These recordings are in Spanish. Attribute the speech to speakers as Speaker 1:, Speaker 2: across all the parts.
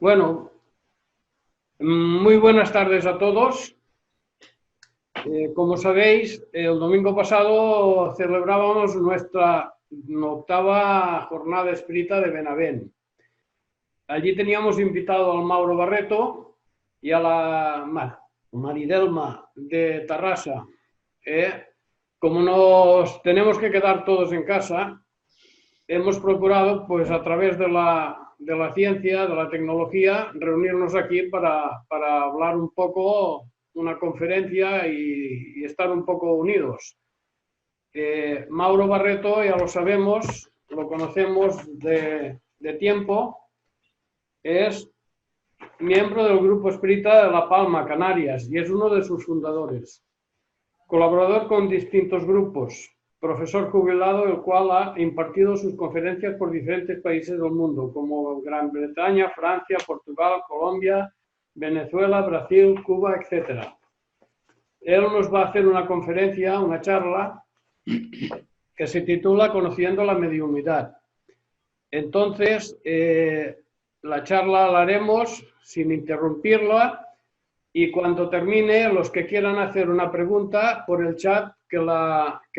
Speaker 1: Bueno, muy buenas tardes a todos. Como sabéis, el domingo pasado celebrábamos nuestra 8ª jornada espírita de Benavent. Allí teníamos invitado al Mauro Barreto y a la Maridelma de Tarrasa. Como nos tenemos que quedar todos en casa, hemos procurado, pues a través de la ciencia, de la tecnología, reunirnos aquí para hablar un poco, una conferencia y estar un poco unidos. Mauro Barreto, ya lo sabemos, lo conocemos de tiempo, es miembro del Grupo Espírita de La Palma, Canarias, y es uno de sus fundadores. Colaborador con distintos grupos, profesor jubilado, el cual ha impartido sus conferencias por diferentes países del mundo, como Gran Bretaña, Francia, Portugal, Colombia, Venezuela, Brasil, Cuba, etc. Él nos va a hacer una conferencia, una charla, que se titula Conociendo la mediunidad. Entonces, la charla la haremos sin interrumpirla. Y cuando termine, los que quieran hacer una pregunta por el chat, que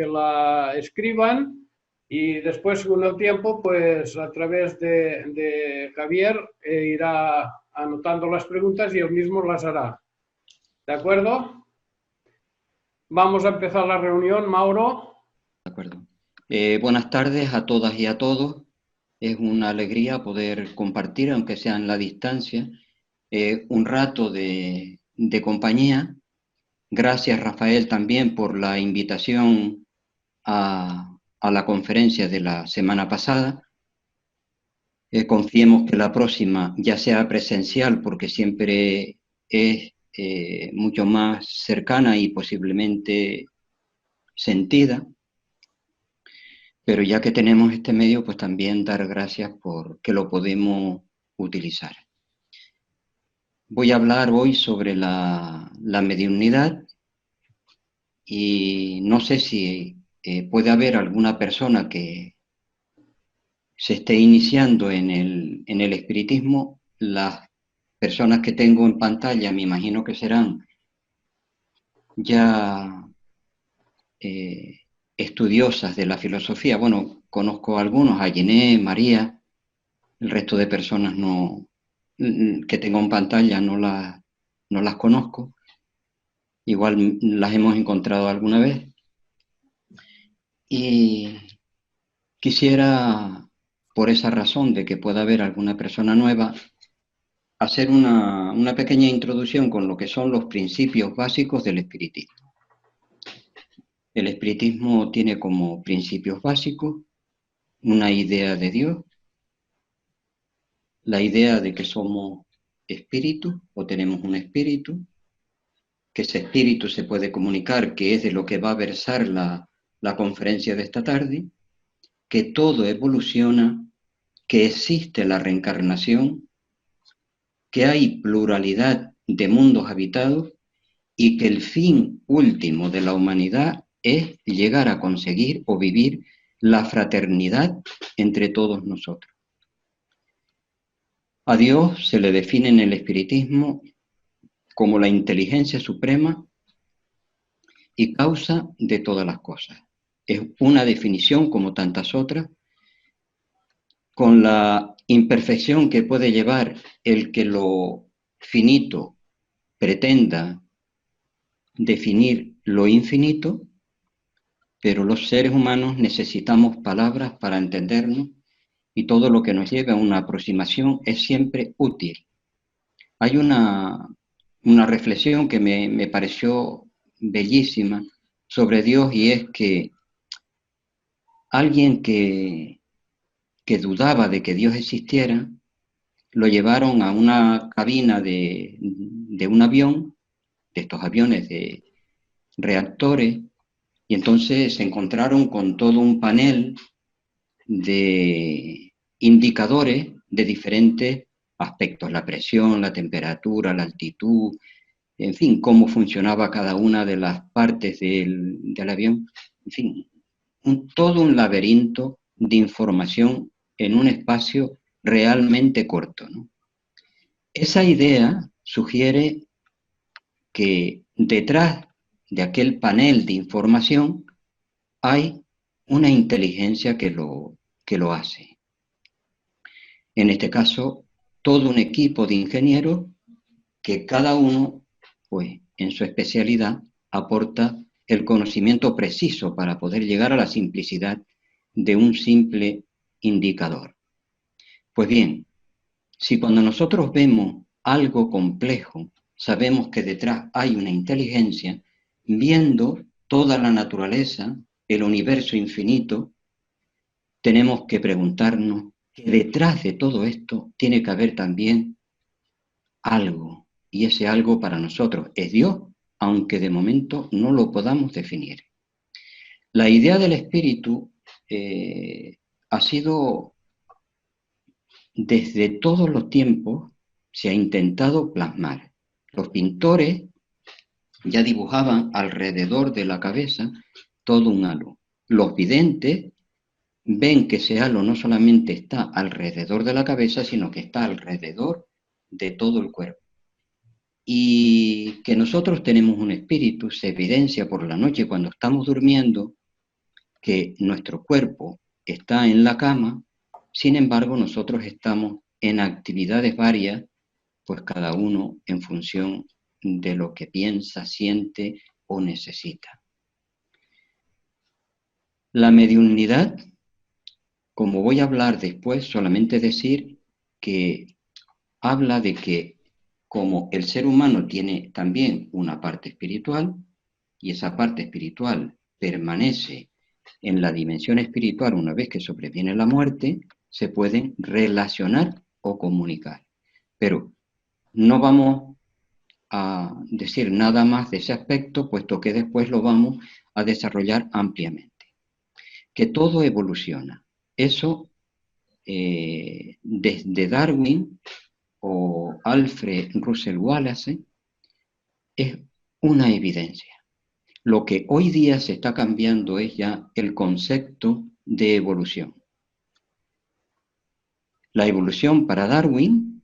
Speaker 1: la escriban, y después, según el tiempo, pues a través de Javier irá anotando las preguntas y él mismo las hará. ¿De acuerdo? Vamos a empezar la reunión, Mauro.
Speaker 2: De acuerdo. Buenas tardes a todas y a todos. Es una alegría poder compartir, aunque sea en la distancia, un rato de compañía. Gracias, Rafael, también por la invitación a la conferencia de la semana pasada. Confiemos que la próxima ya sea presencial, porque siempre es mucho más cercana y posiblemente sentida. Pero ya que tenemos este medio, pues también dar gracias por que lo podemos utilizar. Voy a hablar hoy sobre la mediunidad y no sé si puede haber alguna persona que se esté iniciando en el espiritismo. Las personas que tengo en pantalla me imagino que serán ya estudiosas de la filosofía. Bueno, conozco a algunos, a Giné, María, el resto de personas que tengo en pantalla no las conozco. Igual las hemos encontrado alguna vez. Y quisiera, por esa razón de que pueda haber alguna persona nueva, hacer una pequeña introducción con lo que son los principios básicos del espiritismo. El espiritismo tiene como principios básicos una idea de Dios, la idea de que somos espíritu o tenemos un espíritu, que ese espíritu se puede comunicar, que es de lo que va a versar la conferencia de esta tarde, que todo evoluciona, que existe la reencarnación, que hay pluralidad de mundos habitados y que el fin último de la humanidad es llegar a conseguir o vivir la fraternidad entre todos nosotros. A Dios se le define en el espiritismo como la inteligencia suprema y causa de todas las cosas. Es una definición, como tantas otras, con la imperfección que puede llevar el que lo finito pretenda definir lo infinito, pero los seres humanos necesitamos palabras para entendernos y todo lo que nos lleve a una aproximación es siempre útil. Hay una reflexión que me pareció bellísima sobre Dios, y es que alguien que dudaba de que Dios existiera, lo llevaron a una cabina de un avión, de estos aviones de reactores, y entonces se encontraron con todo un panel de indicadores de diferentes aspectos: la presión, la temperatura, la altitud, en fin, cómo funcionaba cada una de las partes del avión, en fin, todo un laberinto de información en un espacio realmente corto, ¿no? Esa idea sugiere que detrás de aquel panel de información hay una inteligencia que lo hace. En este caso, todo un equipo de ingenieros que cada uno, pues, en su especialidad, aporta el conocimiento preciso para poder llegar a la simplicidad de un simple indicador. Pues bien, si cuando nosotros vemos algo complejo, sabemos que detrás hay una inteligencia, viendo toda la naturaleza, el universo infinito, tenemos que preguntarnos que detrás de todo esto tiene que haber también algo, y ese algo para nosotros es Dios, aunque de momento no lo podamos definir. La idea del espíritu ha sido, desde todos los tiempos, se ha intentado plasmar. Los pintores ya dibujaban alrededor de la cabeza todo un halo. Los videntes ven que ese halo no solamente está alrededor de la cabeza, sino que está alrededor de todo el cuerpo. Y que nosotros tenemos un espíritu se evidencia por la noche cuando estamos durmiendo, que nuestro cuerpo está en la cama, sin embargo nosotros estamos en actividades varias, pues cada uno en función de lo que piensa, siente o necesita. La mediunidad, como voy a hablar después, solamente decir que habla de que como el ser humano tiene también una parte espiritual, y esa parte espiritual permanece en la dimensión espiritual una vez que sobreviene la muerte, se pueden relacionar o comunicar. Pero no vamos a decir nada más de ese aspecto, puesto que después lo vamos a desarrollar ampliamente. Que todo evoluciona. Eso, desde Darwin o Alfred Russel Wallace, es una evidencia. Lo que hoy día se está cambiando es ya el concepto de evolución. La evolución para Darwin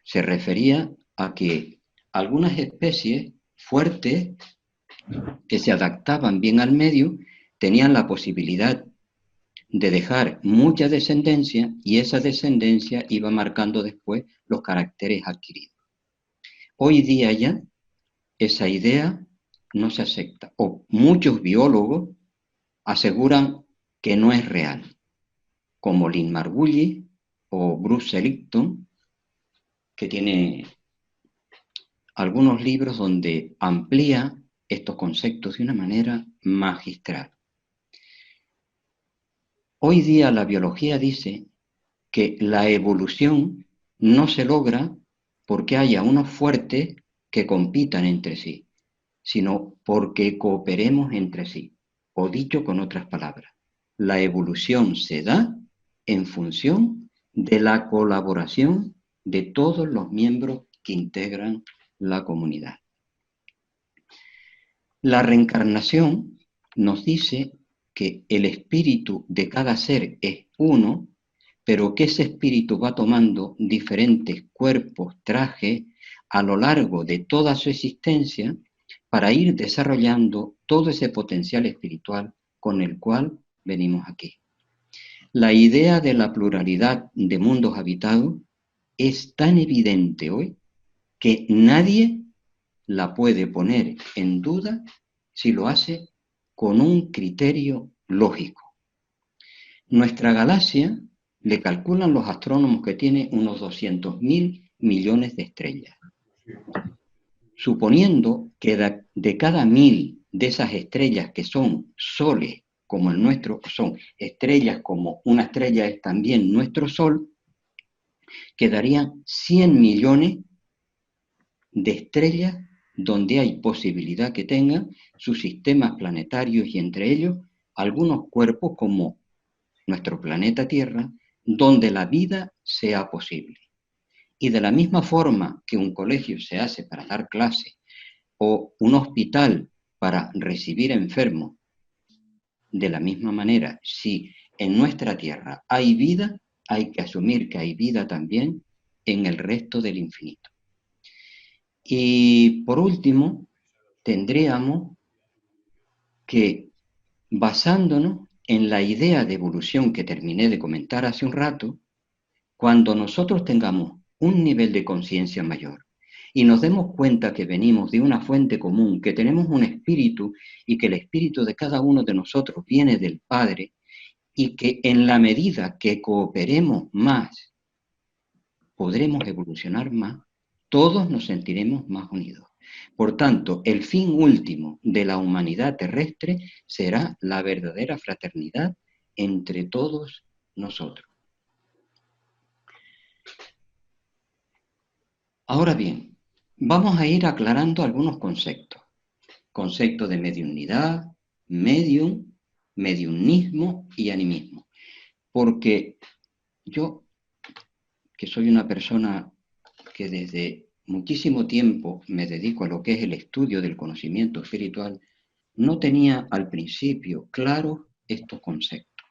Speaker 2: se refería a que algunas especies fuertes que se adaptaban bien al medio tenían la posibilidad de dejar mucha descendencia y esa descendencia iba marcando después los caracteres adquiridos. Hoy día ya esa idea no se acepta, o muchos biólogos aseguran que no es real, como Lynn Margulis o Bruce Seligton, que tiene algunos libros donde amplía estos conceptos de una manera magistral. Hoy día la biología dice que la evolución no se logra porque haya unos fuertes que compitan entre sí, sino porque cooperemos entre sí. O dicho con otras palabras, la evolución se da en función de la colaboración de todos los miembros que integran la comunidad. La reencarnación nos dice que el espíritu de cada ser es uno, pero que ese espíritu va tomando diferentes cuerpos, trajes, a lo largo de toda su existencia, para ir desarrollando todo ese potencial espiritual con el cual venimos aquí. La idea de la pluralidad de mundos habitados es tan evidente hoy que nadie la puede poner en duda si lo hace con un criterio lógico. Nuestra galaxia, le calculan los astrónomos que tiene unos 200.000 millones de estrellas. Suponiendo que de cada 1000 de esas estrellas que son soles, como el nuestro, son estrellas como una estrella es también nuestro Sol, quedarían 100 millones de estrellas donde hay posibilidad que tengan sus sistemas planetarios y entre ellos algunos cuerpos como nuestro planeta Tierra, donde la vida sea posible. Y de la misma forma que un colegio se hace para dar clases o un hospital para recibir enfermos, de la misma manera, si en nuestra Tierra hay vida, hay que asumir que hay vida también en el resto del infinito. Y por último, tendríamos que, basándonos en la idea de evolución que terminé de comentar hace un rato, cuando nosotros tengamos un nivel de conciencia mayor y nos demos cuenta que venimos de una fuente común, que tenemos un espíritu y que el espíritu de cada uno de nosotros viene del Padre, y que en la medida que cooperemos más, podremos evolucionar más, todos nos sentiremos más unidos. Por tanto, el fin último de la humanidad terrestre será la verdadera fraternidad entre todos nosotros. Ahora bien, vamos a ir aclarando algunos conceptos. Conceptos de mediunidad, medium, mediunismo y animismo. Porque yo, que soy una persona que desde muchísimo tiempo me dedico a lo que es el estudio del conocimiento espiritual, no tenía al principio claros estos conceptos.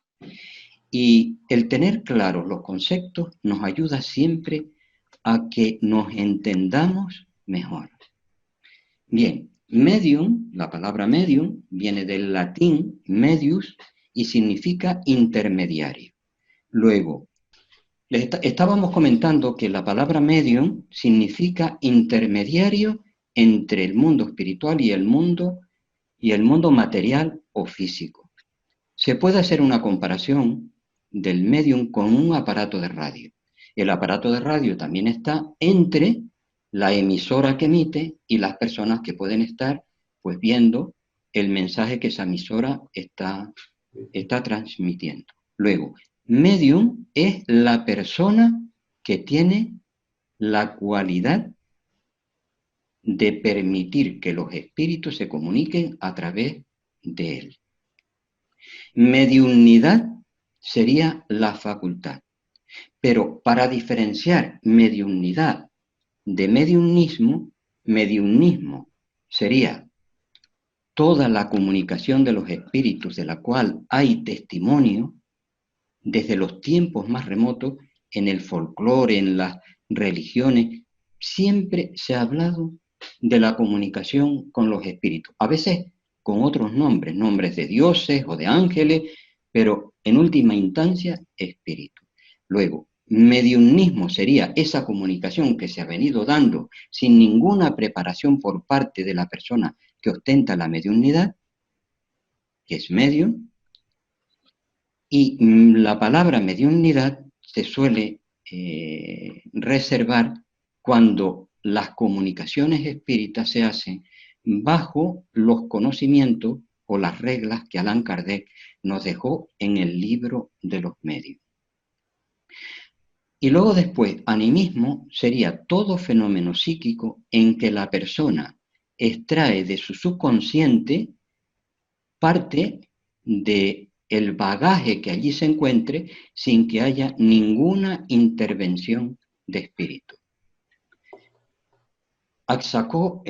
Speaker 2: Y el tener claros los conceptos nos ayuda siempre a que nos entendamos mejor. Bien, medium, la palabra medium, viene del latín medius y significa intermediario. Luego, estábamos comentando que la palabra medium significa intermediario entre el mundo espiritual y el mundo material o físico. Se puede hacer una comparación del medium con un aparato de radio. El aparato de radio también está entre la emisora que emite y las personas que pueden estar pues viendo el mensaje que esa emisora está transmitiendo. Luego, medium es la persona que tiene la cualidad de permitir que los espíritus se comuniquen a través de él. Mediunidad sería la facultad. Pero para diferenciar mediunidad de mediunismo sería toda la comunicación de los espíritus de la cual hay testimonio desde los tiempos más remotos, en el folclore, en las religiones, siempre se ha hablado de la comunicación con los espíritus. A veces con otros nombres de dioses o de ángeles, pero en última instancia, espíritu. Luego, mediunismo sería esa comunicación que se ha venido dando sin ninguna preparación por parte de la persona que ostenta la mediunidad, que es medium, y la palabra mediunidad se suele reservar cuando las comunicaciones espíritas se hacen bajo los conocimientos o las reglas que Allan Kardec nos dejó en el libro de los medios. Y luego después, animismo sería todo fenómeno psíquico en que la persona extrae de su subconsciente parte de el bagaje que allí se encuentre sin que haya ninguna intervención de espíritu. Aksakov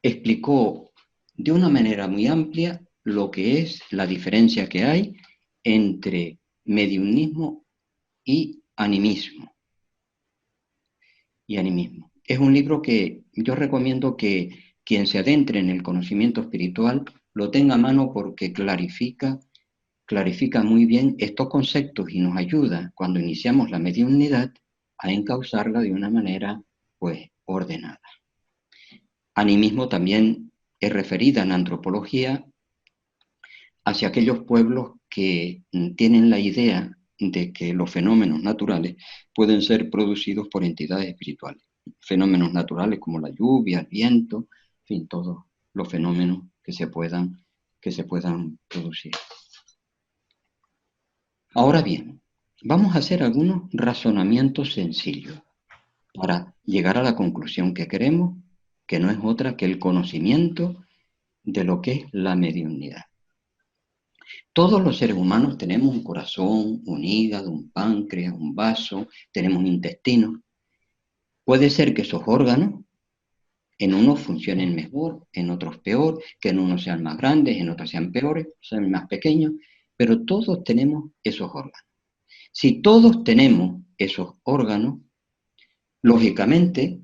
Speaker 2: explicó de una manera muy amplia lo que es la diferencia que hay entre mediunismo y animismo. Es un libro que yo recomiendo que quien se adentre en el conocimiento espiritual lo tenga a mano porque clarifica muy bien estos conceptos y nos ayuda cuando iniciamos la mediunidad a encauzarla de una manera pues ordenada. Animismo también es referida en antropología hacia aquellos pueblos que tienen la idea de que los fenómenos naturales pueden ser producidos por entidades espirituales. Fenómenos naturales como la lluvia, el viento, en fin, todos los fenómenos que se puedan producir. Ahora bien, vamos a hacer algunos razonamientos sencillos para llegar a la conclusión que queremos, que no es otra que el conocimiento de lo que es la mediunidad. Todos los seres humanos tenemos un corazón, un hígado, un páncreas, un vaso, tenemos intestinos. Puede ser que esos órganos en unos funcionen mejor, en otros peor, que en unos sean más grandes, en otros sean peores, sean más pequeños, pero todos tenemos esos órganos. Si todos tenemos esos órganos, lógicamente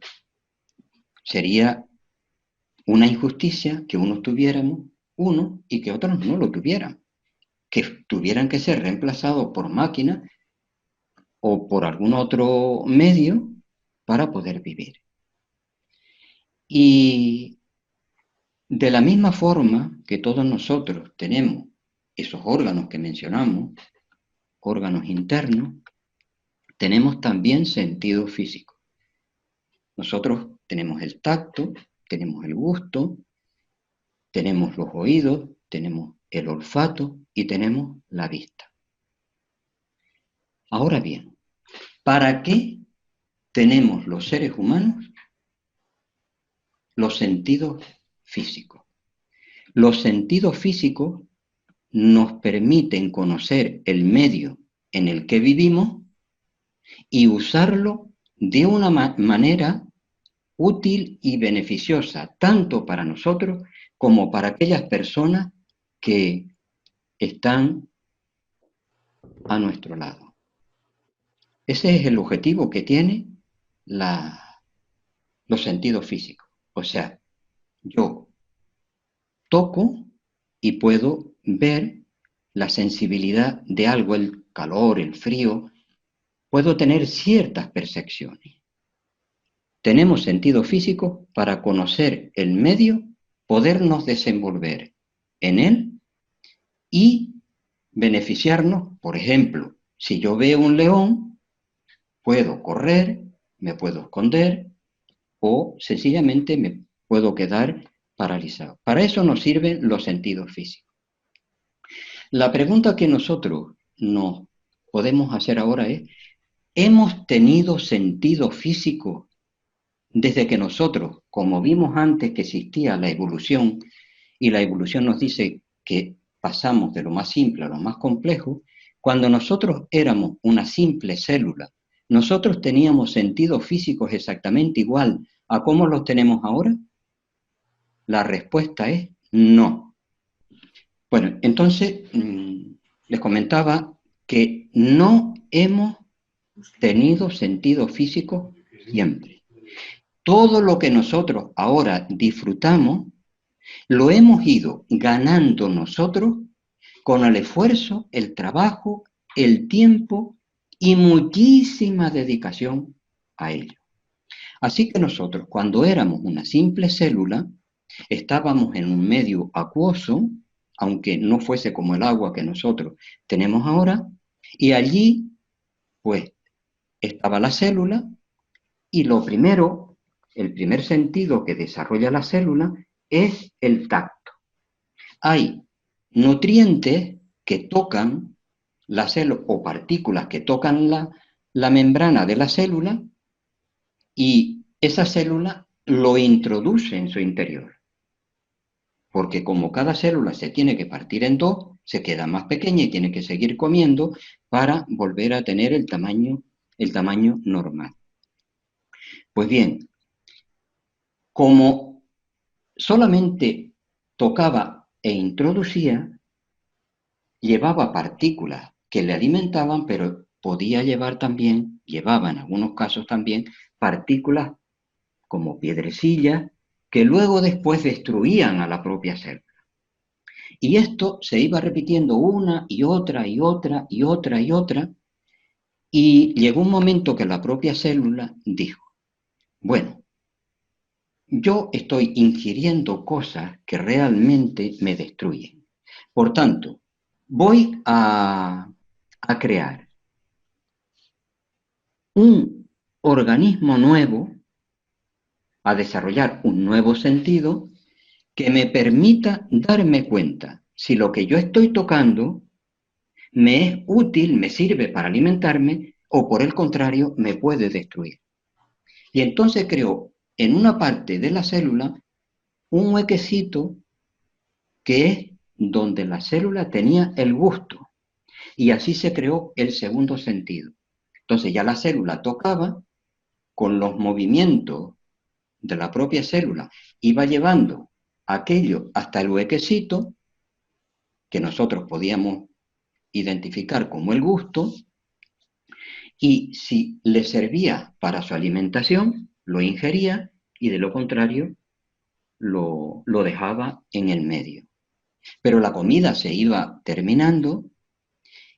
Speaker 2: sería una injusticia que unos tuviéramos uno y que otros no lo tuvieran, que tuvieran que ser reemplazados por máquinas o por algún otro medio para poder vivir. Y de la misma forma que todos nosotros tenemos esos órganos que mencionamos, órganos internos, tenemos también sentido físico. Nosotros tenemos el tacto, tenemos el gusto, tenemos los oídos, tenemos el olfato y tenemos la vista. Ahora bien, ¿para qué tenemos los seres humanos los sentidos físicos? Los sentidos físicos nos permiten conocer el medio en el que vivimos y usarlo de una manera útil y beneficiosa, tanto para nosotros como para aquellas personas que están a nuestro lado. Ese es el objetivo que tiene los sentidos físicos. O sea, yo toco y puedo ver la sensibilidad de algo, el calor, el frío, puedo tener ciertas percepciones. Tenemos sentido físico para conocer el medio, podernos desenvolver en él y beneficiarnos. Por ejemplo, si yo veo un león, puedo correr, me puedo esconder o sencillamente me puedo quedar paralizado. Para eso nos sirven los sentidos físicos. La pregunta que nosotros nos podemos hacer ahora es, ¿hemos tenido sentido físico desde que nosotros, como vimos antes que existía la evolución, y la evolución nos dice que pasamos de lo más simple a lo más complejo, cuando nosotros éramos una simple célula, nosotros teníamos sentidos físicos exactamente igual a cómo los tenemos ahora? La respuesta es no. Bueno, entonces les comentaba que no hemos tenido sentido físico siempre. Todo lo que nosotros ahora disfrutamos lo hemos ido ganando nosotros con el esfuerzo, el trabajo, el tiempo y muchísima dedicación a ello. Así que nosotros, cuando éramos una simple célula, estábamos en un medio acuoso, aunque no fuese como el agua que nosotros tenemos ahora, y allí, pues, estaba la célula, y lo primero, el primer sentido que desarrolla la célula es el tacto. Hay nutrientes que tocan la célula o partículas que tocan la membrana de la célula y esa célula lo introduce en su interior. Porque como cada célula se tiene que partir en dos, se queda más pequeña y tiene que seguir comiendo para volver a tener el tamaño normal. Pues bien, como solamente tocaba e introducía, llevaba partículas que le alimentaban, pero podía llevar también, llevaba en algunos casos también, partículas como piedrecillas que luego después destruían a la propia célula. Y esto se iba repitiendo una y otra y otra y otra y otra, y llegó un momento que la propia célula dijo, bueno, yo estoy ingiriendo cosas que realmente me destruyen. Por tanto, voy a crear un organismo nuevo, a desarrollar un nuevo sentido que me permita darme cuenta si lo que yo estoy tocando me es útil, me sirve para alimentarme o por el contrario me puede destruir. Y entonces creo en una parte de la célula un huequecito que es donde la célula tenía el gusto y así se creó el segundo sentido. Entonces ya la célula tocaba con los movimientos de la propia célula, iba llevando aquello hasta el huequecito que nosotros podíamos identificar como el gusto, y si le servía para su alimentación, lo ingería, y de lo contrario lo dejaba en el medio. Pero la comida se iba terminando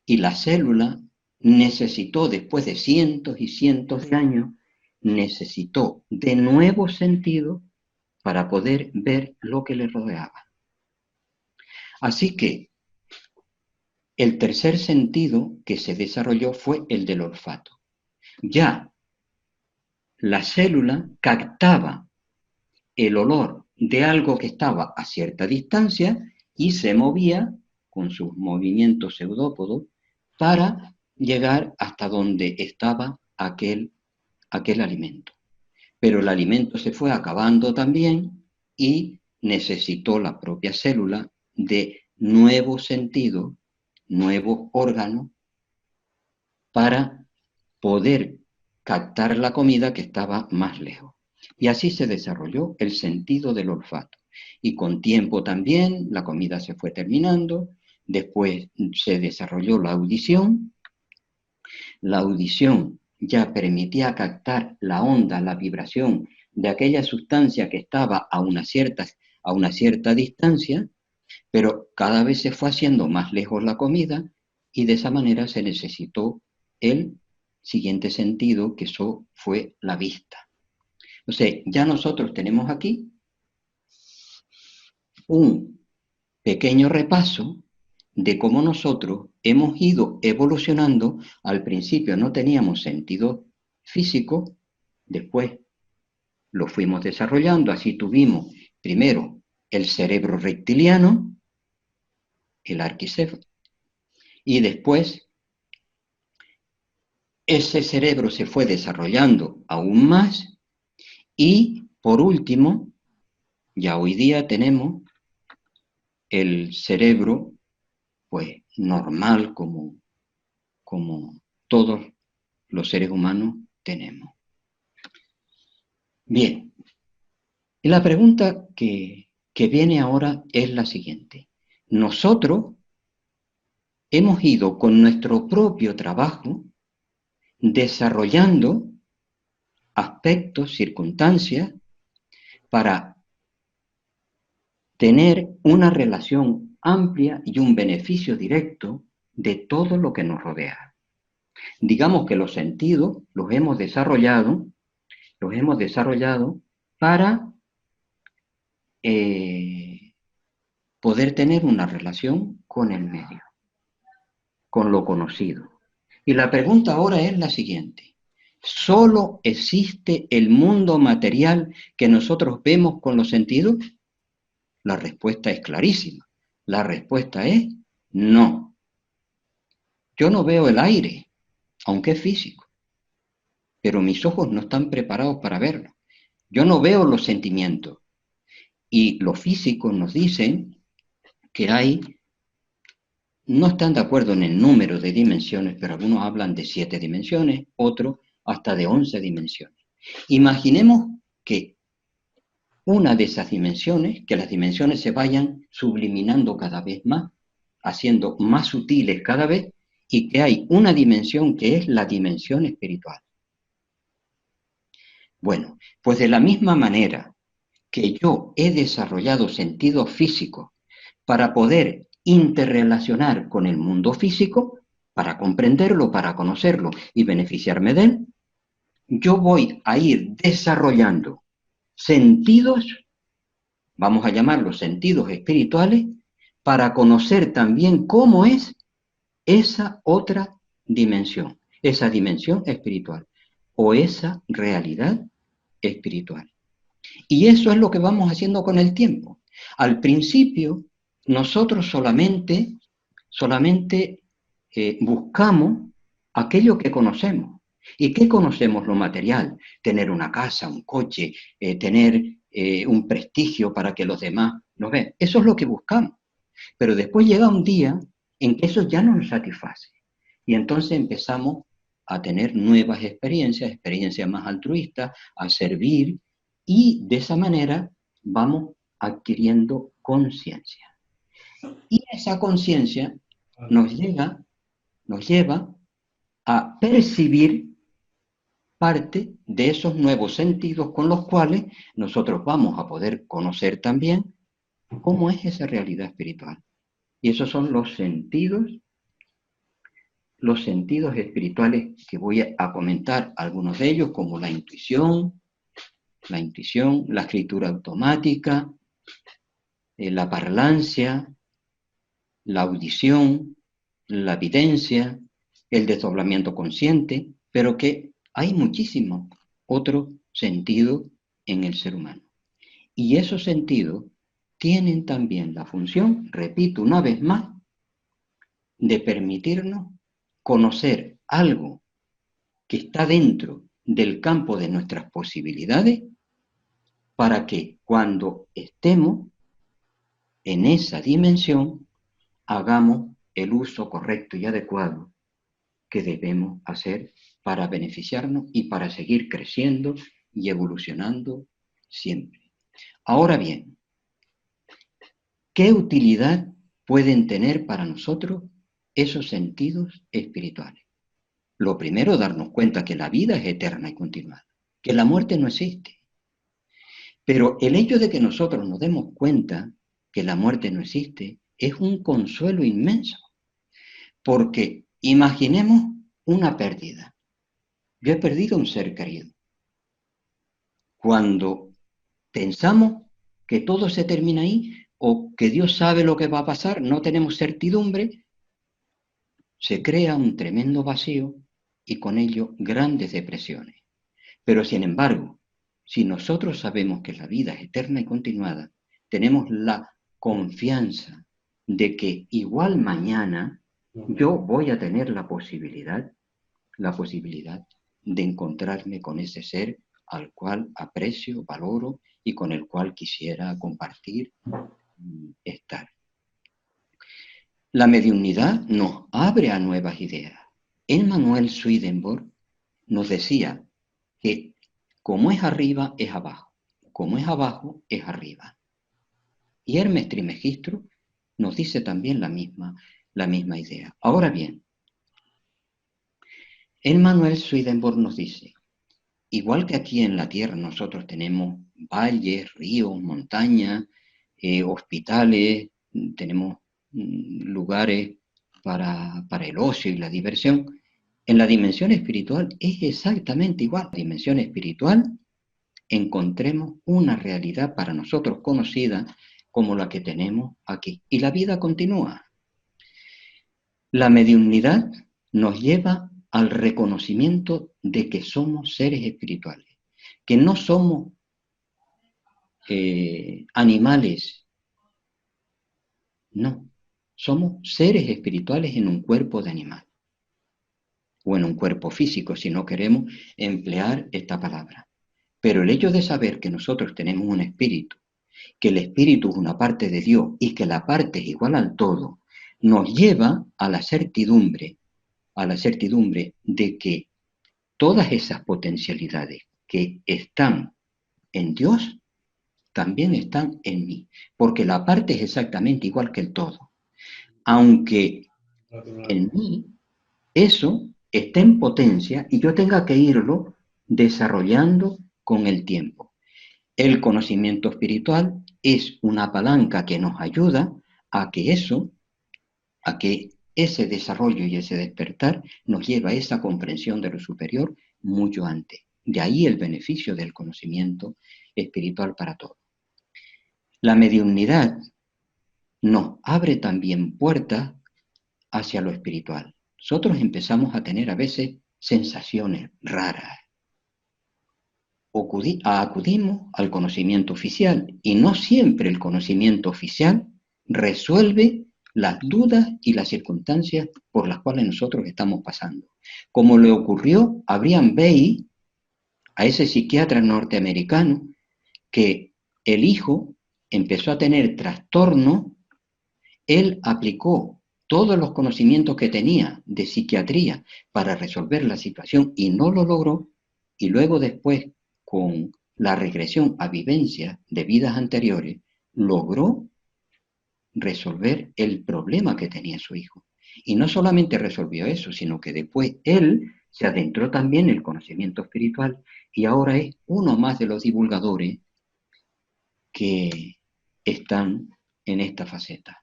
Speaker 2: y la célula necesitó, después de cientos y cientos de años, necesitó de nuevo sentido para poder ver lo que le rodeaba. Así que el tercer sentido que se desarrolló fue el del olfato. Ya la célula captaba el olor de algo que estaba a cierta distancia y se movía con sus movimientos pseudópodos para llegar hasta donde estaba aquel alimento. Pero el alimento se fue acabando también y necesitó la propia célula de nuevos sentidos, nuevos órganos, para poder captar la comida que estaba más lejos. Y así se desarrolló el sentido del olfato. Y con tiempo también la comida se fue terminando, después se desarrolló la audición. La audición ya permitía captar la onda, la vibración de aquella sustancia que estaba a una cierta distancia, pero cada vez se fue haciendo más lejos la comida y de esa manera se necesitó el siguiente sentido, que eso fue la vista. O sea, ya nosotros tenemos aquí un pequeño repaso de cómo nosotros hemos ido evolucionando. Al principio no teníamos sentido físico, después lo fuimos desarrollando, así tuvimos primero el cerebro reptiliano, el arquicéfalo, y después ese cerebro se fue desarrollando aún más y por último, ya hoy día tenemos el cerebro pues normal como todos los seres humanos tenemos. Bien, y la pregunta que viene ahora es la siguiente. Nosotros hemos ido con nuestro propio trabajo desarrollando aspectos, circunstancias, para tener una relación amplia y un beneficio directo de todo lo que nos rodea. Digamos que los sentidos los hemos desarrollado para poder tener una relación con el medio, con lo conocido. Y la pregunta ahora es la siguiente. ¿Solo existe el mundo material que nosotros vemos con los sentidos? La respuesta es clarísima. La respuesta es no. Yo no veo el aire, aunque es físico, pero mis ojos no están preparados para verlo. Yo no veo los sentimientos. Y los físicos nos dicen que no están de acuerdo en el número de dimensiones, pero algunos hablan de 7 dimensiones, otros hasta de 11 dimensiones. Imaginemos que una de esas dimensiones, que las dimensiones se vayan subliminando cada vez más, haciendo más sutiles cada vez, y que hay una dimensión que es la dimensión espiritual. Bueno, pues de la misma manera que yo he desarrollado sentidos físicos para poder interrelacionar con el mundo físico, para comprenderlo, para conocerlo y beneficiarme de él, yo voy a ir desarrollando sentidos, vamos a llamarlos sentidos espirituales, para conocer también cómo es esa otra dimensión, esa dimensión espiritual o esa realidad espiritual. Y eso es lo que vamos haciendo con el tiempo. Al principio, nosotros solamente buscamos aquello que conocemos. ¿Y qué conocemos? Lo material, tener una casa, un coche, tener un prestigio para que los demás nos vean. Eso es lo que buscamos. Pero después llega un día en que eso ya no nos satisface. Y entonces empezamos a tener nuevas experiencias más altruistas, a servir, y de esa manera vamos adquiriendo conciencia. Y esa conciencia nos lleva a percibir parte de esos nuevos sentidos con los cuales nosotros vamos a poder conocer también cómo es esa realidad espiritual. Y esos son los sentidos espirituales que voy a comentar, algunos de ellos como la intuición, la escritura automática, la parlancia, la audición, la videncia, el desdoblamiento consciente, pero que hay muchísimos otros sentidos en el ser humano. Y esos sentidos tienen también la función, repito una vez más, de permitirnos conocer algo que está dentro del campo de nuestras posibilidades para que cuando estemos en esa dimensión hagamos el uso correcto y adecuado que debemos hacer para beneficiarnos y para seguir creciendo y evolucionando siempre. Ahora bien, ¿qué utilidad pueden tener para nosotros esos sentidos espirituales? Lo primero, darnos cuenta que la vida es eterna y continuada, que la muerte no existe. Pero el hecho de que nosotros nos demos cuenta que la muerte no existe es un consuelo inmenso, porque imaginemos una pérdida. Yo he perdido un ser querido. Cuando pensamos que todo se termina ahí o que Dios sabe lo que va a pasar, no tenemos certidumbre, se crea un tremendo vacío y con ello grandes depresiones. Pero sin embargo, si nosotros sabemos que la vida es eterna y continuada, tenemos la confianza de que igual mañana yo voy a tener la posibilidad de encontrarme con ese ser al cual aprecio, valoro y con el cual quisiera compartir, estar. La mediunidad nos abre a nuevas ideas. Emmanuel Swedenborg nos decía que como es arriba, es abajo. Como es abajo, es arriba. Y Hermes Trismegisto nos dice también la misma idea. Ahora bien, Emmanuel Swedenborg nos dice, igual que aquí en la Tierra nosotros tenemos valles, ríos, montañas, hospitales, tenemos lugares para el ocio y la diversión, en la dimensión espiritual es exactamente igual. En la dimensión espiritual encontremos una realidad para nosotros conocida como la que tenemos aquí. Y la vida continúa. La mediunidad nos lleva al reconocimiento de que somos seres espirituales, que no somos animales, no, somos seres espirituales en un cuerpo de animal, o en un cuerpo físico, si no queremos emplear esta palabra. Pero el hecho de saber que nosotros tenemos un espíritu, que el espíritu es una parte de Dios y que la parte es igual al todo, nos lleva a la certidumbre de que todas esas potencialidades que están en Dios también están en mí, porque la parte es exactamente igual que el todo. Aunque en mí eso esté en potencia y yo tenga que irlo desarrollando con el tiempo. El conocimiento espiritual es una palanca que nos ayuda a que ese desarrollo y ese despertar nos lleva a esa comprensión de lo superior mucho antes. De ahí el beneficio del conocimiento espiritual para todos. La mediunidad nos abre también puertas hacia lo espiritual. Nosotros empezamos a tener a veces sensaciones raras. Acudimos al conocimiento oficial y no siempre el conocimiento oficial resuelve las dudas y las circunstancias por las cuales nosotros estamos pasando. Como le ocurrió a Brian Bay, a ese psiquiatra norteamericano, que el hijo empezó a tener trastorno, él aplicó todos los conocimientos que tenía de psiquiatría para resolver la situación y no lo logró, y luego después, con la regresión a vivencias de vidas anteriores, logró resolver el problema que tenía su hijo. Y no solamente resolvió eso, sino que después él se adentró también en el conocimiento espiritual y ahora es uno más de los divulgadores que están en esta faceta.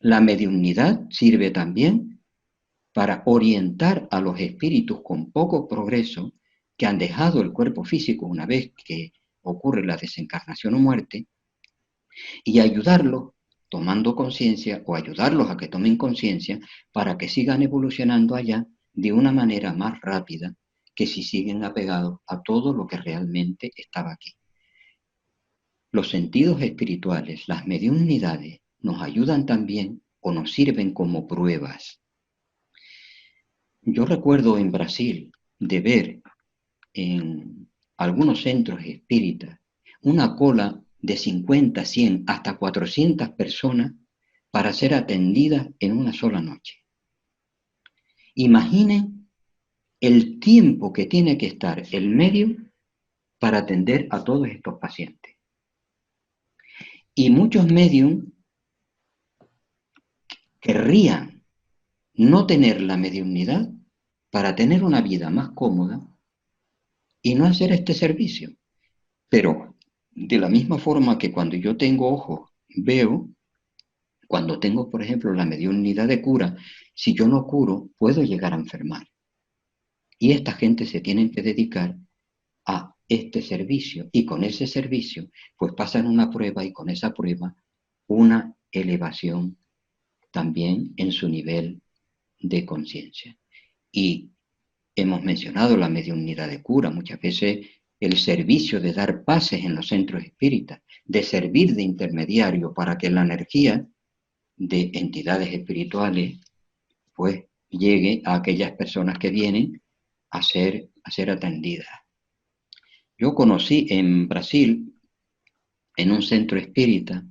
Speaker 2: La mediunidad sirve también para orientar a los espíritus con poco progreso que han dejado el cuerpo físico una vez que ocurre la desencarnación o muerte, y ayudarlos tomando conciencia o ayudarlos a que tomen conciencia para que sigan evolucionando allá de una manera más rápida que si siguen apegados a todo lo que realmente estaba aquí. Los sentidos espirituales, las mediunidades, nos ayudan también o nos sirven como pruebas. Yo recuerdo en Brasil de ver en algunos centros espíritas una cola de 50, 100, hasta 400 personas para ser atendidas en una sola noche. Imaginen el tiempo que tiene que estar el médium para atender a todos estos pacientes. Y muchos médiums querrían no tener la mediunidad para tener una vida más cómoda y no hacer este servicio. Pero de la misma forma que cuando yo tengo ojos, veo, cuando tengo, por ejemplo, la mediunidad de cura, si yo no curo, puedo llegar a enfermar. Y esta gente se tiene que dedicar a este servicio. Y con ese servicio, pues pasan una prueba y con esa prueba una elevación también en su nivel de conciencia. Y hemos mencionado la mediunidad de cura, muchas veces el servicio de dar pases en los centros espíritas, de servir de intermediario para que la energía de entidades espirituales pues llegue a aquellas personas que vienen a ser atendidas. Yo conocí en Brasil, en un centro espírita,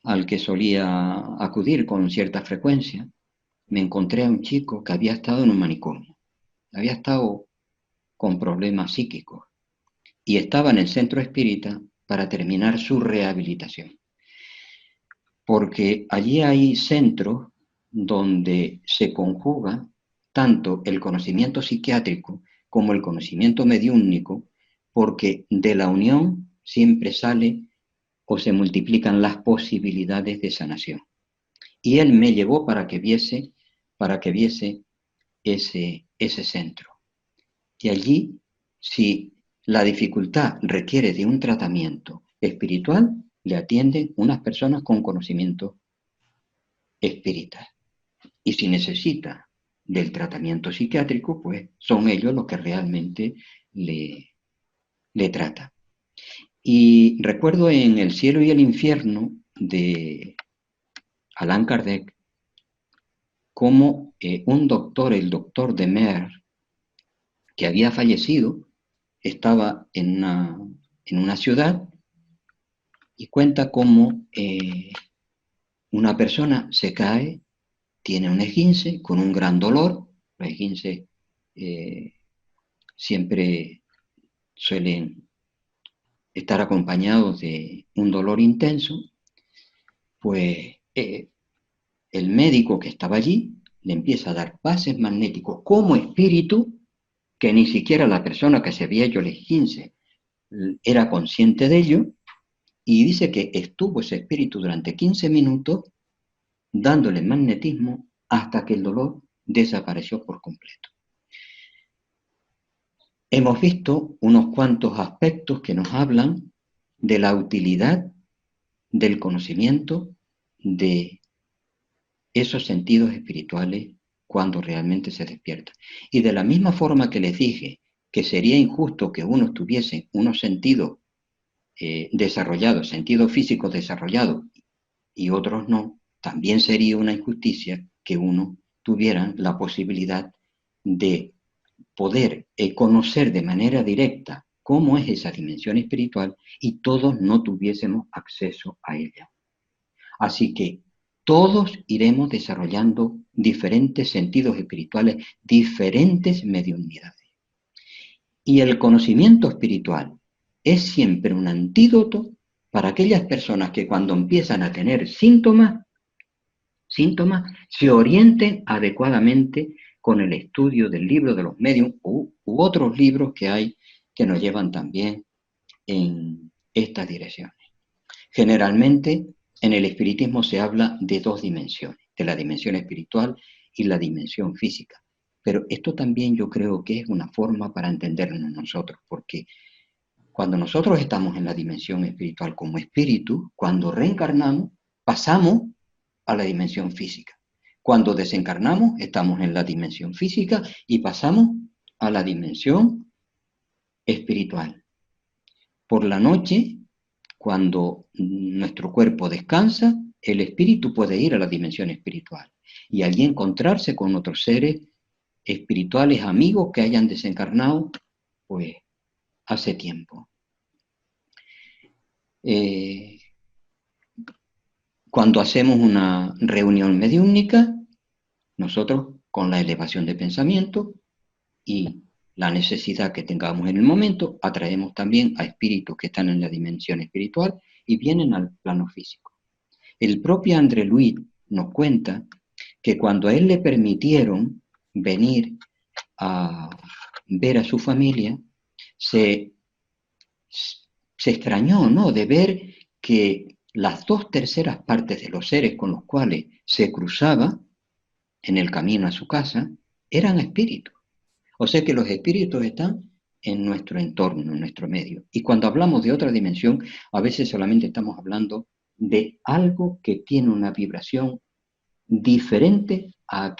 Speaker 2: al que solía acudir con cierta frecuencia, me encontré a un chico que había estado en un manicomio, había estado con problemas psíquicos y estaba en el centro espírita para terminar su rehabilitación. Porque allí hay centros donde se conjuga tanto el conocimiento psiquiátrico como el conocimiento mediúnico, porque de la unión siempre sale o se multiplican las posibilidades de sanación. Y él me llevó para que viese ese centro. Y allí, si la dificultad requiere de un tratamiento espiritual, le atienden unas personas con conocimiento espiritual. Y si necesita del tratamiento psiquiátrico, pues son ellos los que realmente le tratan. Y recuerdo en El cielo y el infierno de Allan Kardec, como un doctor, el doctor de Mer, que había fallecido, estaba en una ciudad y cuenta cómo una persona se cae, tiene un esguince con un gran dolor. Los esguinces siempre suelen estar acompañados de un dolor intenso. Pues el médico que estaba allí le empieza a dar pases magnéticos como espíritu, que ni siquiera la persona que se había hecho el esguince era consciente de ello, y dice que estuvo ese espíritu durante 15 minutos dándole magnetismo hasta que el dolor desapareció por completo. Hemos visto unos cuantos aspectos que nos hablan de la utilidad del conocimiento de esos sentidos espirituales cuando realmente se despiertan. Y de la misma forma que les dije que sería injusto que unos tuviesen unos sentidos desarrollados, sentidos físicos desarrollados y otros no, también sería una injusticia que uno tuviera la posibilidad de poder conocer de manera directa cómo es esa dimensión espiritual y todos no tuviésemos acceso a ella. Así que todos iremos desarrollando diferentes sentidos espirituales, diferentes mediunidades. Y el conocimiento espiritual es siempre un antídoto para aquellas personas que cuando empiezan a tener síntomas, se orienten adecuadamente con el estudio del libro de los medios u otros libros que hay que nos llevan también en estas direcciones. Generalmente en el espiritismo se habla de dos dimensiones, de la dimensión espiritual y la dimensión física. Pero esto también yo creo que es una forma para entendernos nosotros, porque cuando nosotros estamos en la dimensión espiritual como espíritu, cuando reencarnamos, pasamos a la dimensión física. Cuando desencarnamos, estamos en la dimensión física y pasamos a la dimensión espiritual. Por la noche, cuando nuestro cuerpo descansa, el espíritu puede ir a la dimensión espiritual y allí encontrarse con otros seres espirituales amigos que hayan desencarnado, pues, hace tiempo. Cuando hacemos una reunión mediúmnica, nosotros con la elevación de pensamiento y la necesidad que tengamos en el momento, atraemos también a espíritus que están en la dimensión espiritual y vienen al plano físico. El propio André Louis nos cuenta que cuando a él le permitieron venir a ver a su familia, se extrañó, ¿no?, de ver que las 2/3 partes de los seres con los cuales se cruzaba en el camino a su casa eran espíritus. O sea que los espíritus están en nuestro entorno, en nuestro medio. Y cuando hablamos de otra dimensión, a veces solamente estamos hablando de algo que tiene una vibración diferente a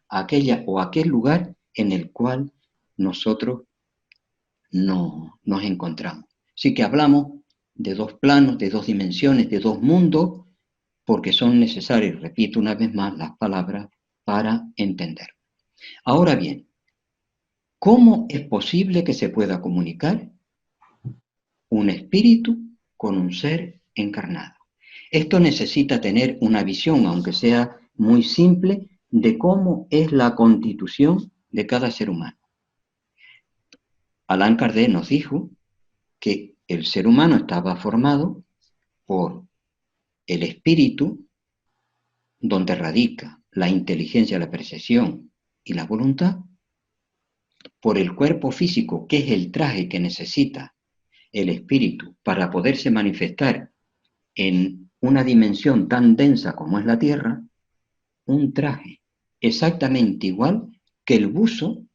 Speaker 2: aquella o aquel lugar en el cual nosotros nos encontramos. Así que hablamos de dos planos, de dos dimensiones, de dos mundos, porque son necesarias, repito una vez más las palabras, para entender. Ahora bien, ¿cómo es posible que se pueda comunicar un espíritu con un ser encarnado? Esto necesita tener una visión, aunque sea muy simple, de cómo es la constitución de cada ser humano. Allan Kardec nos dijo que el ser humano estaba formado por el espíritu, donde radica la inteligencia, la percepción y la voluntad, por el cuerpo físico, que es el traje que necesita el espíritu para poderse manifestar en una dimensión tan densa como es la Tierra, un traje exactamente igual que el buzo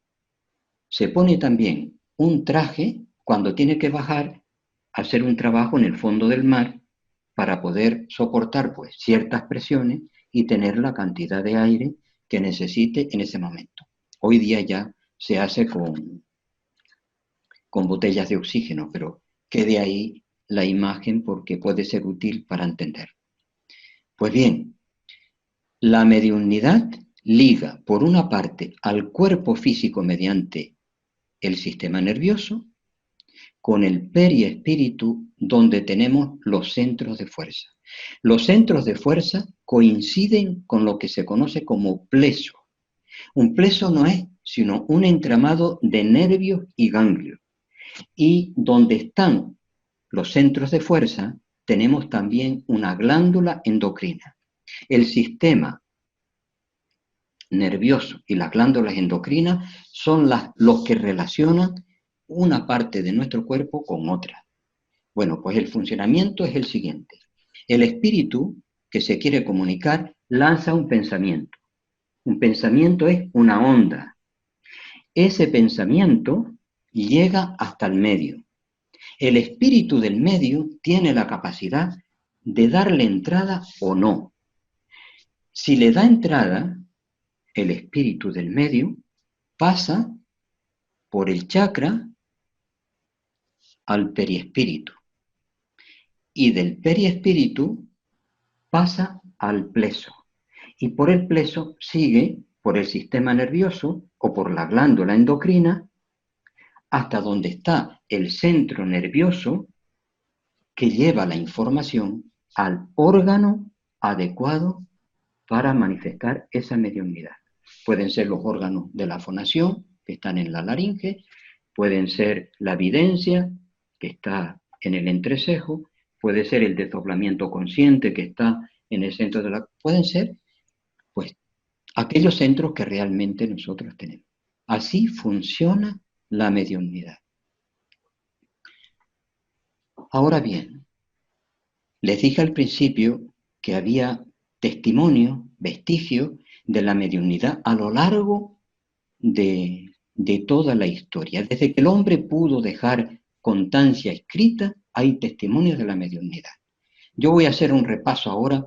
Speaker 2: se pone también un traje cuando tiene que bajar a hacer un trabajo en el fondo del mar para poder soportar pues ciertas presiones y tener la cantidad de aire que necesite en ese momento. Hoy día ya se hace con botellas de oxígeno, pero quede ahí la imagen porque puede ser útil para entender. Pues bien, la mediunidad liga por una parte al cuerpo físico mediante el sistema nervioso con el periespíritu, donde tenemos los centros de fuerza. Los centros de fuerza coinciden con lo que se conoce como pleso. Un pleso no es sino un entramado de nervios y ganglios. Y donde están los centros de fuerza, tenemos también una glándula endocrina. El sistema nervioso y las glándulas endocrinas son los que relacionan una parte de nuestro cuerpo con otra. Bueno, pues el funcionamiento es el siguiente. El espíritu que se quiere comunicar lanza un pensamiento. Un pensamiento es una onda. Ese pensamiento llega hasta el medio. El espíritu del medio tiene la capacidad de darle entrada o no. Si le da entrada, el espíritu del medio pasa por el chakra al periespíritu. Y del periespíritu pasa al pleso. Y por el pleso sigue por el sistema nervioso o por la glándula endocrina hasta donde está el centro nervioso que lleva la información al órgano adecuado para manifestar esa mediunidad. Pueden ser los órganos de la fonación, que están en la laringe, pueden ser la videncia, que está en el entrecejo, puede ser el desdoblamiento consciente, que está en el centro de la... Pueden ser, pues, aquellos centros que realmente nosotros tenemos. Así funciona la mediunidad. Ahora bien, les dije al principio que había testimonio, vestigio de la mediunidad a lo largo de toda la historia. Desde que el hombre pudo dejar constancia escrita, hay testimonios de la mediunidad. Yo voy a hacer un repaso ahora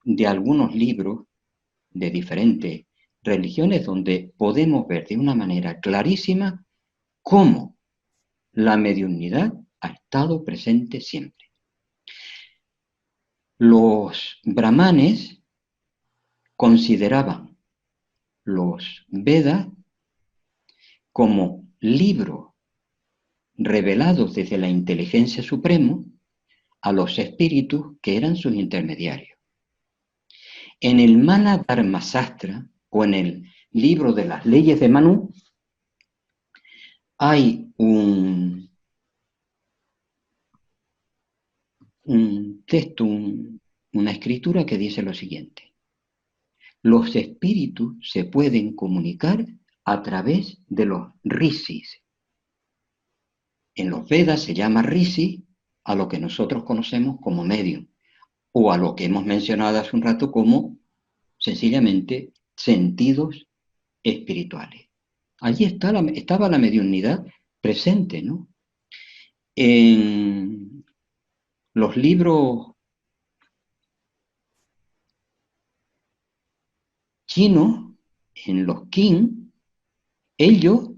Speaker 2: de algunos libros de diferentes religiones donde podemos ver de una manera clarísima cómo la mediunidad ha estado presente siempre. Los brahmanes consideraban los Vedas como libros revelados desde la inteligencia suprema a los espíritus que eran sus intermediarios. En el Mana Dharma Sastra, o en el libro de las leyes de Manu, hay un texto, una escritura que dice lo siguiente: los espíritus se pueden comunicar a través de los rishis. En los Vedas se llama rishi a lo que nosotros conocemos como medium, o a lo que hemos mencionado hace un rato como sencillamente sentidos espirituales. Allí estaba la mediunidad presente, ¿no? En los libros chinos, en los Qin, ellos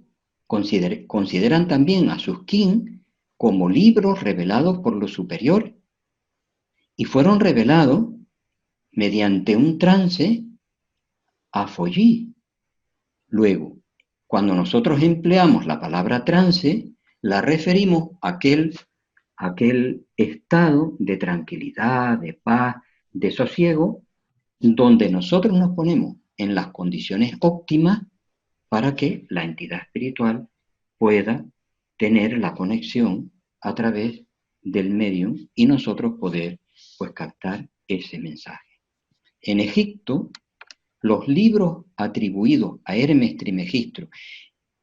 Speaker 2: consideran también a sus Qin como libros revelados por lo superior y fueron revelados mediante un trance a Foyi. Luego, cuando nosotros empleamos la palabra trance, la referimos a aquel estado de tranquilidad, de paz, de sosiego, donde nosotros nos ponemos en las condiciones óptimas para que la entidad espiritual pueda tener la conexión a través del medium y nosotros poder pues captar ese mensaje. En Egipto, los libros atribuidos a Hermes Trismegisto,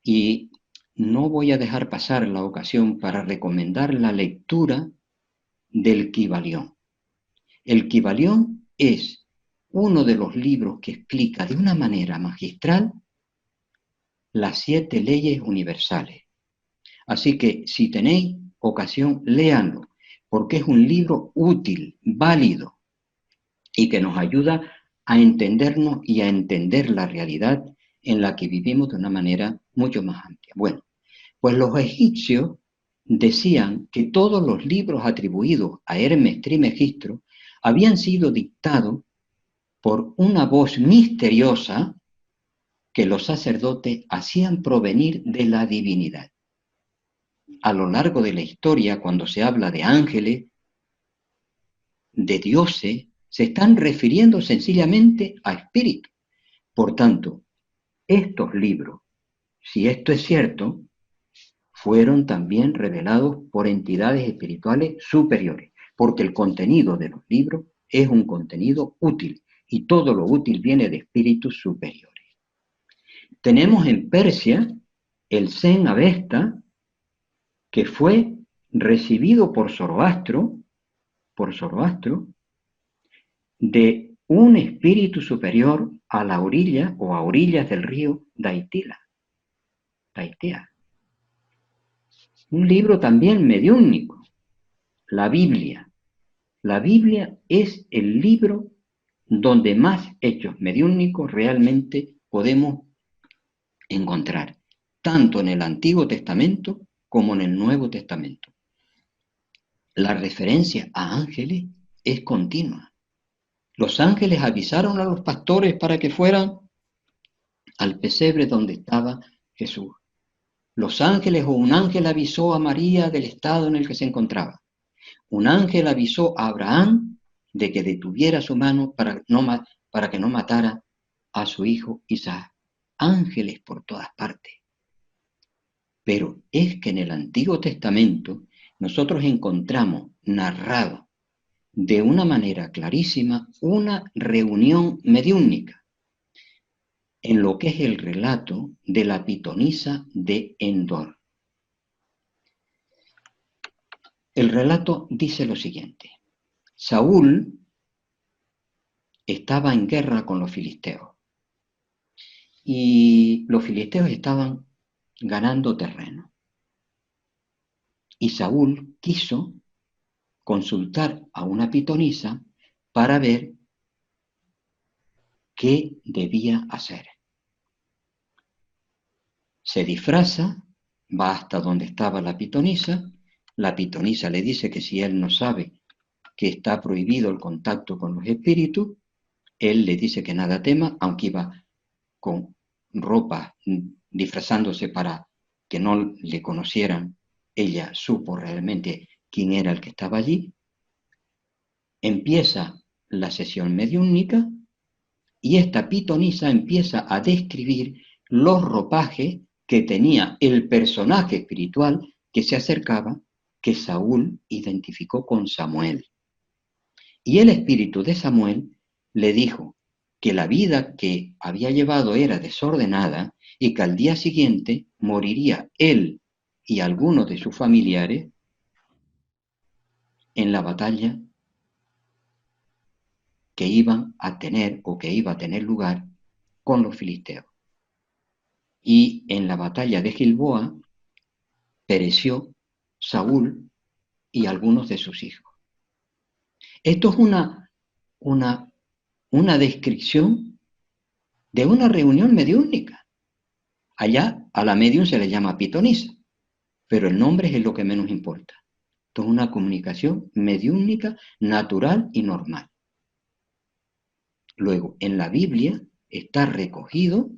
Speaker 2: y no voy a dejar pasar la ocasión para recomendar la lectura del Kybalión. El Kybalión es uno de los libros que explica de una manera magistral las 7 leyes universales. Así que si tenéis ocasión, léanlo, porque es un libro útil, válido, y que nos ayuda a entendernos y a entender la realidad en la que vivimos de una manera mucho más amplia. Bueno, pues los egipcios decían que todos los libros atribuidos a Hermes Trismegisto habían sido dictados por una voz misteriosa que los sacerdotes hacían provenir de la divinidad. A lo largo de la historia, cuando se habla de ángeles, de dioses, se están refiriendo sencillamente a espíritus. Por tanto, estos libros, si esto es cierto, fueron también revelados por entidades espirituales superiores, porque el contenido de los libros es un contenido útil, y todo lo útil viene de espíritus superiores. Tenemos en Persia el Zen Avesta, que fue recibido por Zoroastro, de un espíritu superior a la orilla o a orillas del río Daitea. Un libro también mediúnico, la Biblia. La Biblia es el libro donde más hechos mediúnicos realmente podemos encontrar, tanto en el Antiguo Testamento como en el Nuevo Testamento. La referencia a ángeles es continua. Los ángeles avisaron a los pastores para que fueran al pesebre donde estaba Jesús. Los ángeles o un ángel avisó a María del estado en el que se encontraba. Un ángel avisó a Abraham de que detuviera su mano para que no matara a su hijo Isaac. Ángeles por todas partes. Pero es que en el Antiguo Testamento nosotros encontramos narrado de una manera clarísima una reunión mediúnica. en lo que es el relato de la pitonisa de Endor. El relato dice lo siguiente: Saúl estaba en guerra con los filisteos y los filisteos estaban ganando terreno. Y Saúl quiso consultar a una pitonisa para ver qué debía hacer. Se disfraza, va hasta donde estaba la pitonisa le dice que si él no sabe que está prohibido el contacto con los espíritus, él le dice que nada tema, aunque iba con ropa disfrazándose para que no le conocieran. Ella supo realmente quién era el que estaba allí. Empieza la sesión mediúnica y esta pitonisa empieza a describir los ropajes que tenía el personaje espiritual que se acercaba, que Saúl identificó con Samuel. Y el espíritu de Samuel le dijo que la vida que había llevado era desordenada y que al día siguiente moriría él y algunos de sus familiares en la batalla que iban a tener o que iba a tener lugar con los filisteos. Y en la batalla de Gilboa pereció Saúl y algunos de sus hijos. Esto es una descripción de una reunión mediúnica. Allá a la medium se le llama pitonisa, pero el nombre es lo que menos importa. Esto es una comunicación mediúnica, natural y normal. Luego, en la Biblia está recogido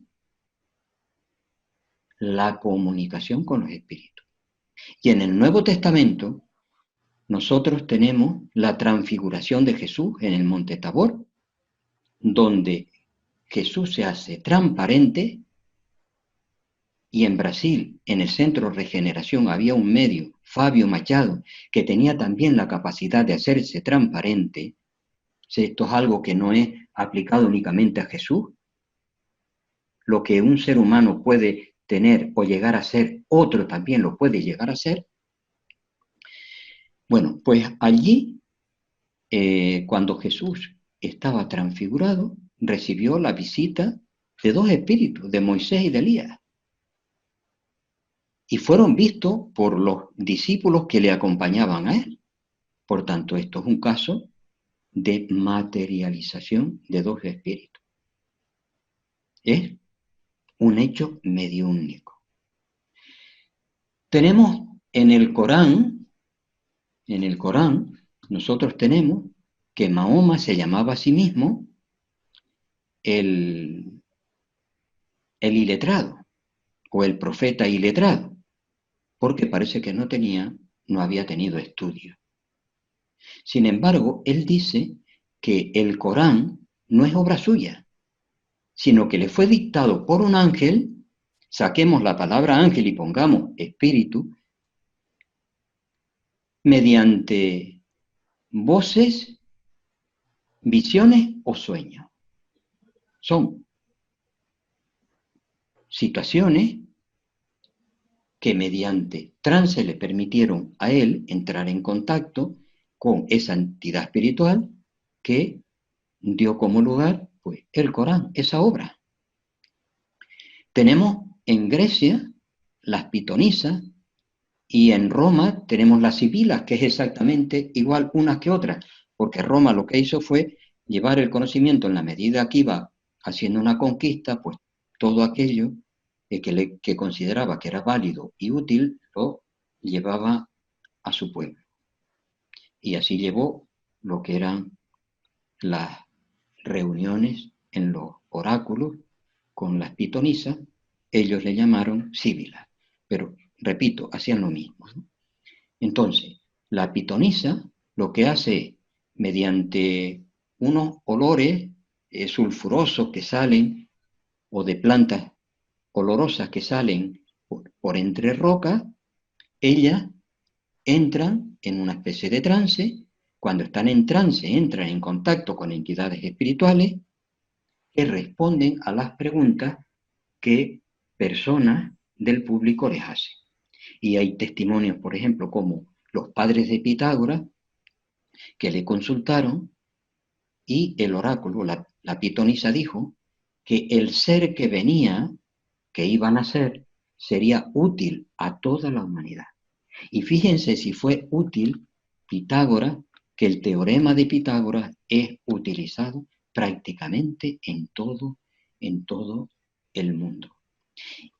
Speaker 2: la comunicación con los espíritus. Y en el Nuevo Testamento, nosotros tenemos la transfiguración de Jesús en el Monte Tabor, donde Jesús se hace transparente, y en Brasil, en el Centro Regeneración, había un medio, Fabio Machado, que tenía también la capacidad de hacerse transparente. Esto es algo que no es aplicado únicamente a Jesús. Lo que un ser humano puede tener o llegar a ser, otro también lo puede llegar a ser. Bueno, pues allí, cuando Jesús estaba transfigurado, recibió la visita de dos espíritus, de Moisés y de Elías. Y fueron vistos por los discípulos que le acompañaban a él. Por tanto, esto es un caso de materialización de dos espíritus. Es un hecho mediúnico. Tenemos en el Corán, nosotros tenemos que Mahoma se llamaba a sí mismo el iletrado, o el profeta iletrado, porque parece que no había tenido estudio. Sin embargo, él dice que el Corán no es obra suya, sino que le fue dictado por un ángel. Saquemos la palabra ángel y pongamos espíritu, mediante voces, visiones o sueños. Son situaciones que mediante trance le permitieron a él entrar en contacto con esa entidad espiritual que dio como lugar, pues, el Corán, esa obra. Tenemos en Grecia las pitonisas y en Roma tenemos las sibilas, que es exactamente igual unas que otras, porque Roma lo que hizo fue llevar el conocimiento en la medida que iba haciendo una conquista, pues todo aquello que consideraba que era válido y útil, lo llevaba a su pueblo. Y así llevó lo que eran las reuniones en los oráculos con las pitonisas. Ellos le llamaron síbilas, pero repito, hacían lo mismo, ¿no? Entonces, la pitonisa lo que hace es, mediante unos olores sulfurosos que salen, o de plantas olorosas que salen por entre rocas, ellas entran en una especie de trance. Cuando están en trance, entran en contacto con entidades espirituales que responden a las preguntas que personas del público les hacen. Y hay testimonios, por ejemplo, como los padres de Pitágoras, que le consultaron y el oráculo, la pitonisa, dijo que el ser que venía, que iba a nacer, sería útil a toda la humanidad. Y fíjense si fue útil Pitágoras, que el teorema de Pitágoras es utilizado prácticamente en todo el mundo.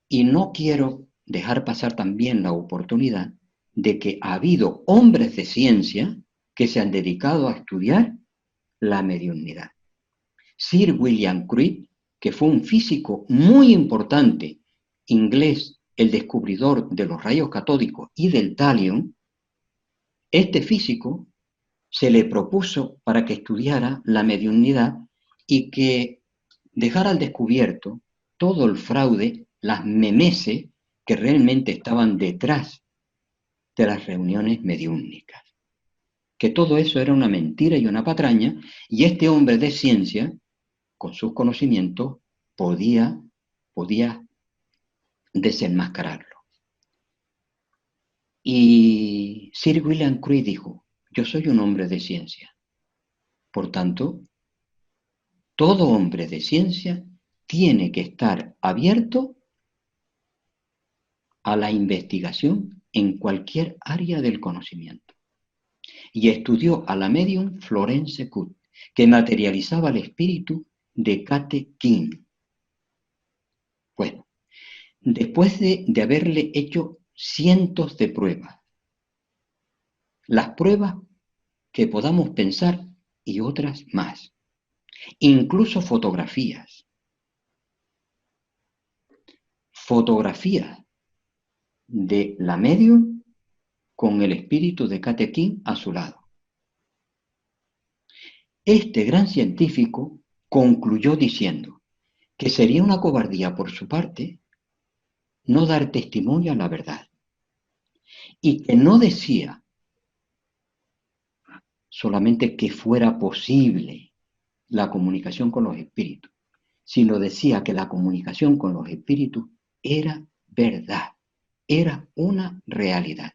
Speaker 2: Y no quiero dejar pasar también la oportunidad de que ha habido hombres de ciencia que se han dedicado a estudiar la mediunidad. Sir William Creed, que fue un físico muy importante, inglés, el descubridor de los rayos catódicos y del talión, este físico se le propuso para que estudiara la mediunidad y que dejara al descubierto todo el fraude, las memeses que realmente estaban detrás de las reuniones mediúnicas. Que todo eso era una mentira y una patraña, y este hombre de ciencia, con sus conocimientos, podía desenmascararlo. Y Sir William Creed dijo, yo soy un hombre de ciencia. Por tanto, todo hombre de ciencia tiene que estar abierto a la investigación en cualquier área del conocimiento. Y estudió a la medium Florence Cook, que materializaba el espíritu de Kate King. Bueno, después de haberle hecho cientos de pruebas, las pruebas que podamos pensar y otras más, incluso fotografías de la medium con el espíritu de Kate King a su lado. Este gran científico concluyó diciendo que sería una cobardía por su parte no dar testimonio a la verdad, y que no decía solamente que fuera posible la comunicación con los espíritus, sino decía que la comunicación con los espíritus era verdad, era una realidad.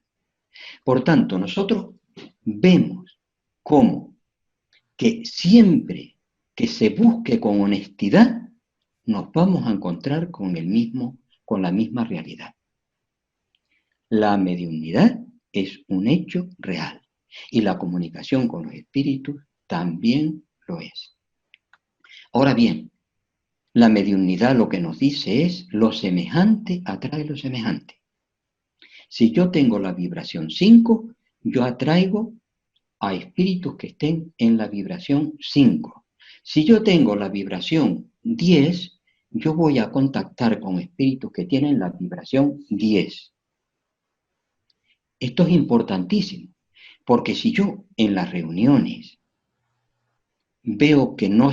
Speaker 2: Por tanto, nosotros vemos cómo que siempre que se busque con honestidad, nos vamos a encontrar con la misma realidad. La mediunidad es un hecho real y la comunicación con los espíritus también lo es. Ahora bien, la mediunidad lo que nos dice es lo semejante atrae lo semejante. Si yo tengo la vibración 5, yo atraigo a espíritus que estén en la vibración 5. Si yo tengo la vibración 10, yo voy a contactar con espíritus que tienen la vibración 10. Esto es importantísimo, porque si yo en las reuniones veo que no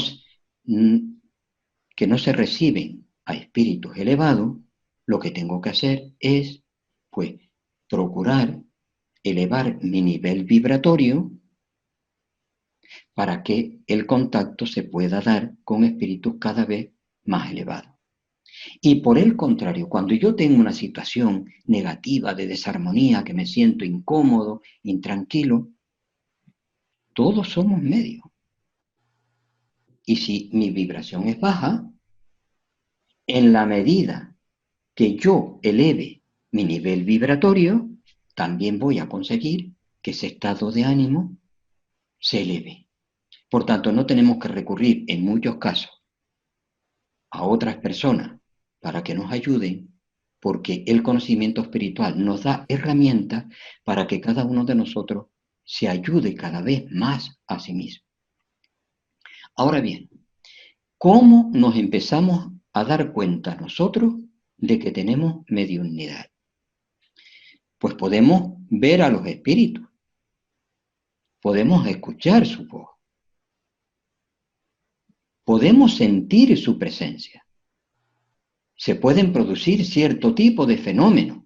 Speaker 2: se reciben a espíritus elevados, lo que tengo que hacer es, pues, procurar elevar mi nivel vibratorio para que el contacto se pueda dar con espíritus cada vez más elevados. Y por el contrario, cuando yo tengo una situación negativa de desarmonía, que me siento incómodo, intranquilo, todos somos medios. Y si mi vibración es baja, en la medida que yo eleve mi nivel vibratorio, también voy a conseguir que ese estado de ánimo se eleve. Por tanto, no tenemos que recurrir en muchos casos a otras personas para que nos ayuden, porque el conocimiento espiritual nos da herramientas para que cada uno de nosotros se ayude cada vez más a sí mismo. Ahora bien, ¿cómo nos empezamos a dar cuenta nosotros de que tenemos mediunidad? Pues podemos ver a los espíritus, podemos escuchar su voz, podemos sentir su presencia. Se pueden producir cierto tipo de fenómenos,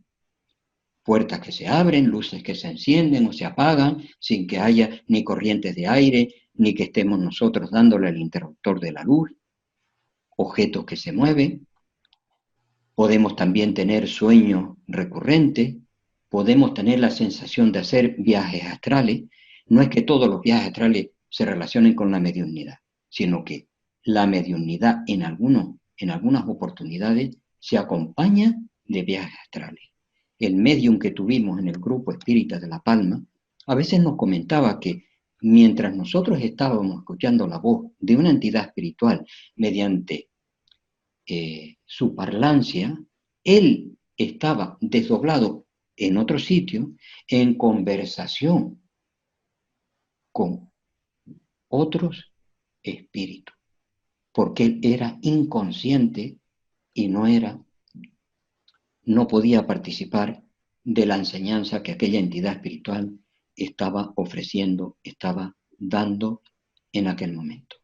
Speaker 2: puertas que se abren, luces que se encienden o se apagan sin que haya ni corrientes de aire, ni que estemos nosotros dándole al interruptor de la luz. objetos que se mueven, podemos también tener sueños recurrentes, podemos tener la sensación de hacer viajes astrales. No es que todos los viajes astrales se relacionen con la mediunidad, sino que la mediunidad en algunas oportunidades se acompaña de viajes astrales. El medium que tuvimos en el grupo Espírita de La Palma a veces nos comentaba que mientras nosotros estábamos escuchando la voz de una entidad espiritual mediante su parlancia, él estaba desdoblado en otro sitio en conversación con otros espíritus, porque él era inconsciente y no podía participar de la enseñanza que aquella entidad espiritual estaba ofreciendo, estaba dando en aquel momento.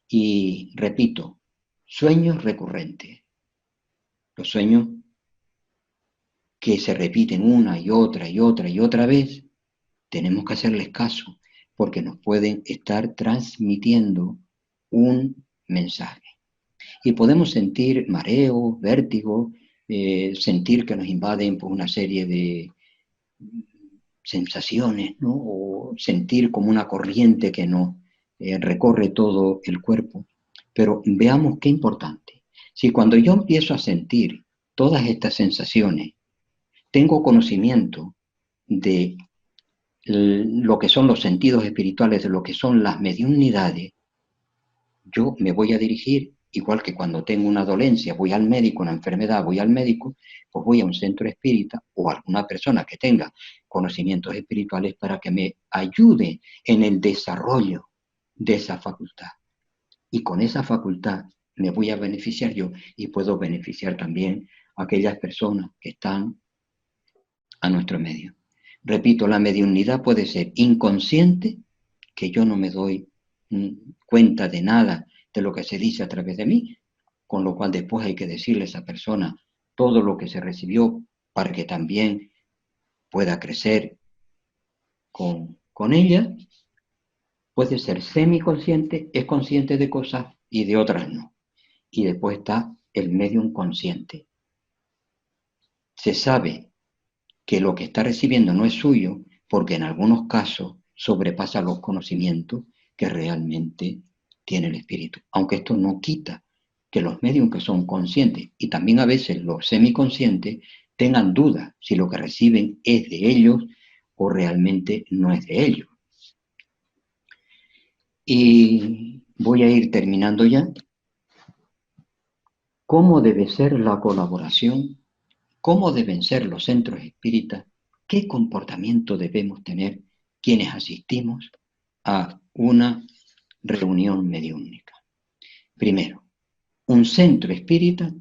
Speaker 2: Y repito, sueños recurrentes, los sueños que se repiten una y otra y otra y otra vez, tenemos que hacerles caso, porque nos pueden estar transmitiendo un mensaje. Y podemos sentir mareo, vértigo, sentir que nos invaden por una serie de sensaciones, ¿no? O sentir como una corriente que nos recorre todo el cuerpo. Pero veamos qué importante. Si cuando yo empiezo a sentir todas estas sensaciones, tengo conocimiento de lo que son los sentidos espirituales, de lo que son las mediunidades, yo me voy a dirigir, igual que cuando tengo una dolencia, voy al médico, una enfermedad, voy al médico, pues voy a un centro espírita o a alguna persona que tenga conocimientos espirituales para que me ayude en el desarrollo de esa facultad. Y con esa facultad me voy a beneficiar yo y puedo beneficiar también a aquellas personas que están a nuestro medio. Repito, la mediunidad puede ser inconsciente, que yo no me doy cuenta de nada de lo que se dice a través de mí, con lo cual después hay que decirle a esa persona todo lo que se recibió para que también pueda crecer con ella. Puede ser semiconsciente, es consciente de cosas y de otras no. Y después está el medium consciente. Se sabe que lo que está recibiendo no es suyo porque en algunos casos sobrepasa los conocimientos que realmente tiene el espíritu. Aunque esto no quita que los medios que son conscientes y también a veces los semiconscientes tengan dudas si lo que reciben es de ellos o realmente no es de ellos. Y voy a ir terminando ya. ¿Cómo debe ser la colaboración? ¿Cómo deben ser los centros espíritas? ¿Qué comportamiento debemos tener quienes asistimos a una reunión mediúnica? Primero, un centro espírita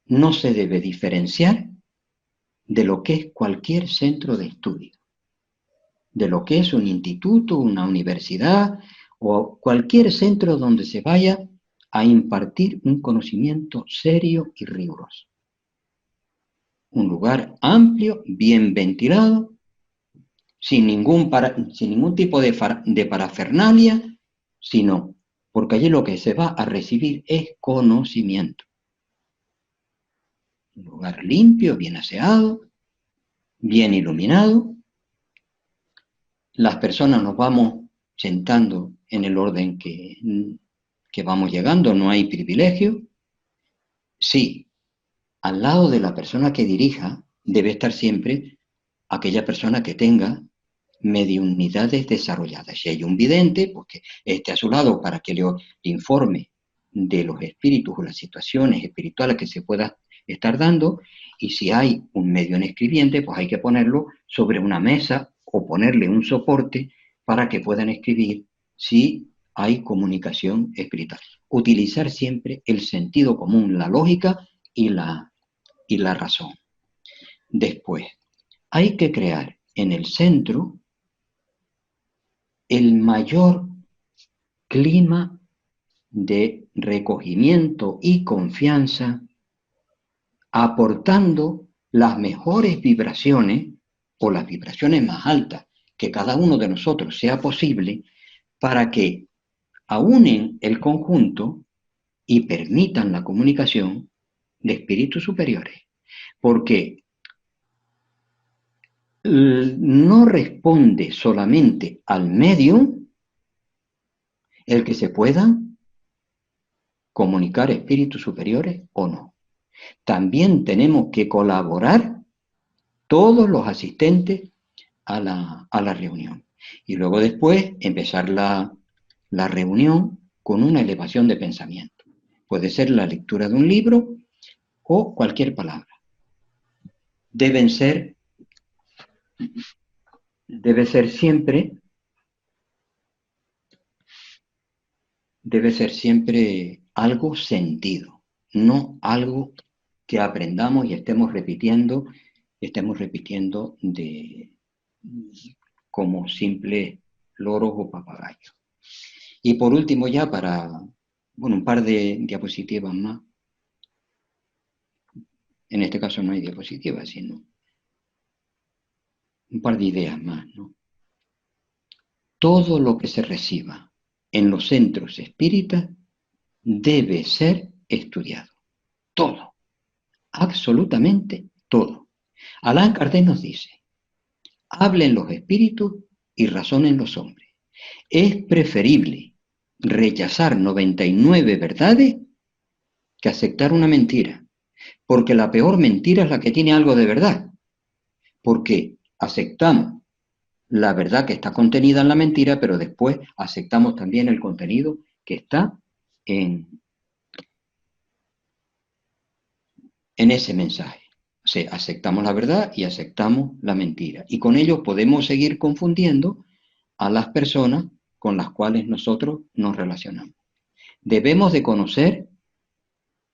Speaker 2: no se debe diferenciar de lo que es cualquier centro de estudio, de lo que es un instituto, una universidad o cualquier centro donde se vaya a impartir un conocimiento serio y riguroso. Un lugar amplio, bien ventilado, sin ningún tipo de parafernalia, sino porque allí lo que se va a recibir es conocimiento. Un lugar limpio, bien aseado, bien iluminado. Las personas nos vamos sentando en el orden que vamos llegando, no hay privilegio. Sí, al lado de la persona que dirija debe estar siempre aquella persona que tenga mediunidades desarrolladas. Si hay un vidente, pues que esté a su lado para que le informe de los espíritus o las situaciones espirituales que se pueda estar dando, y si hay un medium escribiente, pues hay que ponerlo sobre una mesa o ponerle un soporte para que puedan escribir si hay comunicación espiritual. Utilizar siempre el sentido común, la lógica y la razón. Después, hay que crear en el centro el mayor clima de recogimiento y confianza, aportando las mejores vibraciones o las vibraciones más altas que cada uno de nosotros sea posible para que aún en el conjunto y permitan la comunicación de espíritus superiores, porque no responde solamente al medium el que se puedan comunicar espíritus superiores o no. También tenemos que colaborar todos los asistentes a la reunión. Y luego después empezar la reunión con una elevación de pensamiento. Puede ser la lectura de un libro o cualquier palabra. Debe ser siempre algo sentido, no algo que aprendamos y estemos repitiendo como simples loros o papagayos. Y por último, ya un par de diapositivas más. En este caso no hay diapositivas, sino un par de ideas más, ¿no? Todo lo que se reciba en los centros espíritas debe ser estudiado. Todo. Absolutamente todo. Allan Kardec nos dice, hablen los espíritus y razonen los hombres. Es preferible rechazar 99 verdades que aceptar una mentira, porque la peor mentira es la que tiene algo de verdad, porque aceptamos la verdad que está contenida en la mentira, pero después aceptamos también el contenido que está en ese mensaje. O sea, aceptamos la verdad y aceptamos la mentira. Y con ello podemos seguir confundiendo a las personas con las cuales nosotros nos relacionamos. Debemos de conocer,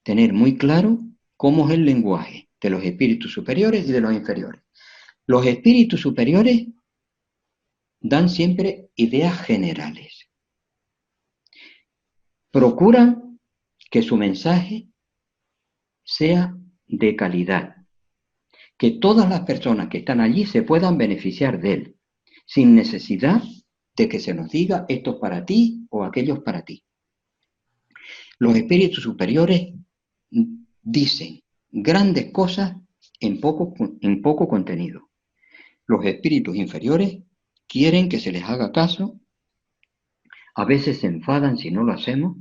Speaker 2: tener muy claro cómo es el lenguaje de los espíritus superiores y de los inferiores. Los espíritus superiores dan siempre ideas generales. Procuran que su mensaje sea de calidad, que todas las personas que están allí se puedan beneficiar de él, sin necesidad de que se nos diga esto es para ti o aquello es para ti. Los espíritus superiores dicen grandes cosas en poco contenido. Los espíritus inferiores quieren que se les haga caso, a veces se enfadan si no lo hacemos,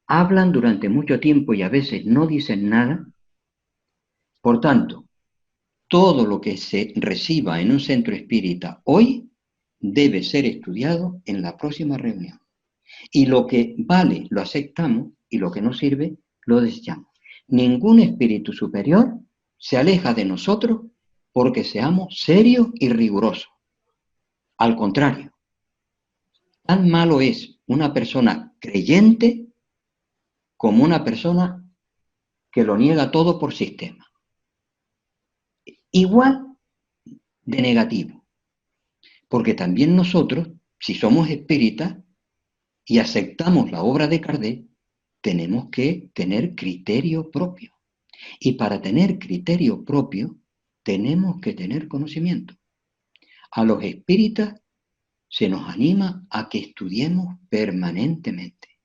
Speaker 2: hablan durante mucho tiempo y a veces no dicen nada. Por tanto, todo lo que se reciba en un centro espírita hoy debe ser estudiado en la próxima reunión. Y lo que vale lo aceptamos y lo que no sirve lo desechamos. Ningún espíritu superior se aleja de nosotros porque seamos serios y rigurosos. Al contrario, tan malo es una persona creyente como una persona que lo niega todo por sistema. Igual de negativo. Porque también nosotros, si somos espíritas y aceptamos la obra de Kardec, tenemos que tener criterio propio. Y para tener criterio propio, tenemos que tener conocimiento. A los espíritas se nos anima a que estudiemos permanentemente.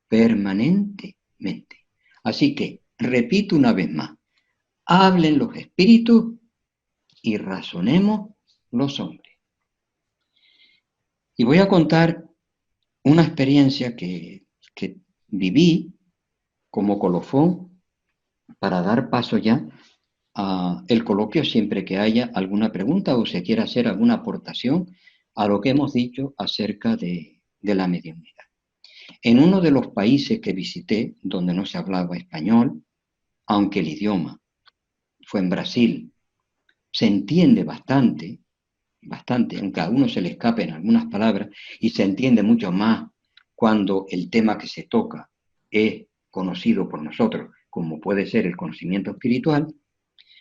Speaker 2: Permanentemente. Así que, repito una vez más, hablen los espíritus y razonemos los hombres. Y voy a contar una experiencia que viví como colofón para dar paso ya a el coloquio siempre que haya alguna pregunta o se quiera hacer alguna aportación a lo que hemos dicho acerca de la mediunidad. En uno de los países que visité, donde no se hablaba español, aunque el idioma fue en Brasil, se entiende bastante, aunque a uno se le escapen algunas palabras, y se entiende mucho más cuando el tema que se toca es conocido por nosotros, como puede ser el conocimiento espiritual.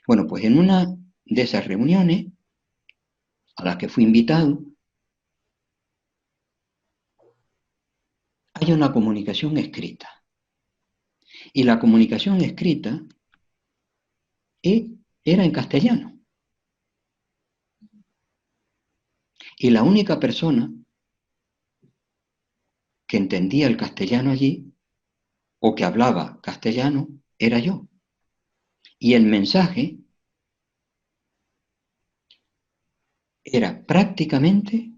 Speaker 2: Bueno, pues en una de esas reuniones a las que fui invitado, hay una comunicación escrita. Y la comunicación escrita era en castellano. Y la única persona que entendía el castellano allí o que hablaba castellano era yo. Y el mensaje era prácticamente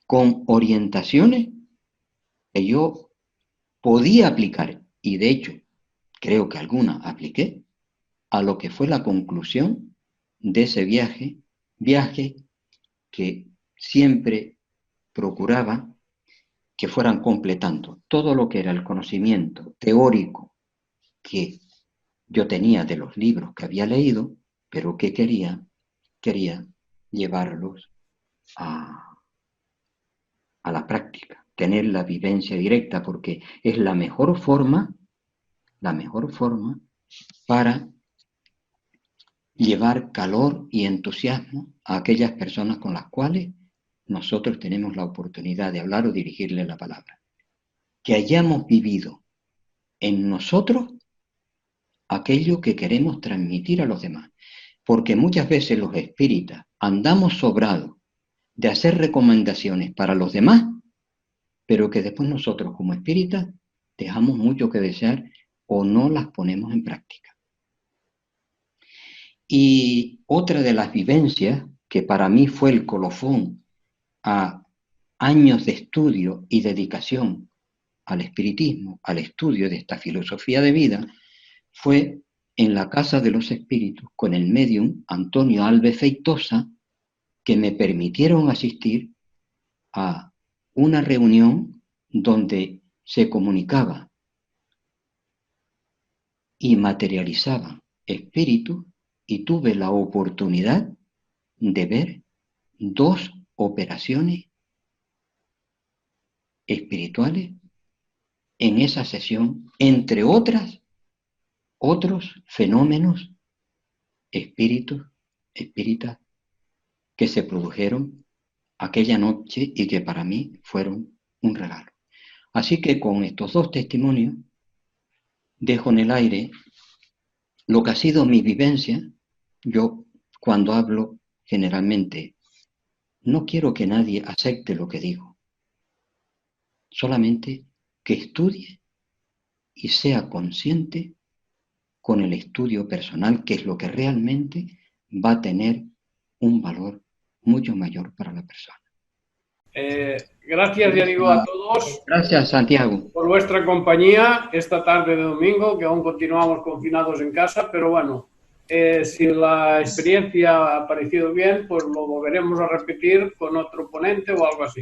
Speaker 2: con orientaciones que yo podía aplicar, y de hecho creo que algunas apliqué, a lo que fue la conclusión de ese viaje que siempre procuraba que fueran completando todo lo que era el conocimiento teórico que yo tenía de los libros que había leído, pero que quería llevarlos a la práctica, tener la vivencia directa, porque es la mejor forma para llevar calor y entusiasmo a aquellas personas con las cuales nosotros tenemos la oportunidad de hablar o dirigirle la palabra. Que hayamos vivido en nosotros aquello que queremos transmitir a los demás. Porque muchas veces los espíritas andamos sobrados de hacer recomendaciones para los demás, pero que después nosotros como espíritas dejamos mucho que desear o no las ponemos en práctica. Y otra de las vivencias que para mí fue el colofón a años de estudio y dedicación al espiritismo, al estudio de esta filosofía de vida, fue en la Casa de los Espíritus con el médium Antonio Alves Feitosa, que me permitieron asistir a una reunión donde se comunicaba y materializaba espíritus, y tuve la oportunidad de ver 2 operaciones espirituales en esa sesión, entre otros fenómenos espíritas que se produjeron aquella noche y que para mí fueron un regalo. Así que con estos 2 testimonios dejo en el aire lo que ha sido mi vivencia. Yo, cuando hablo, generalmente no quiero que nadie acepte lo que digo, solamente que estudie y sea consciente con el estudio personal, que es lo que realmente va a tener un valor mucho mayor para la persona.
Speaker 1: Gracias, ya digo, a todos.
Speaker 2: Gracias, Santiago.
Speaker 1: Por vuestra compañía esta tarde de domingo, que aún continuamos confinados en casa, pero bueno, si la experiencia ha parecido bien, pues lo volveremos a repetir con otro ponente o algo así.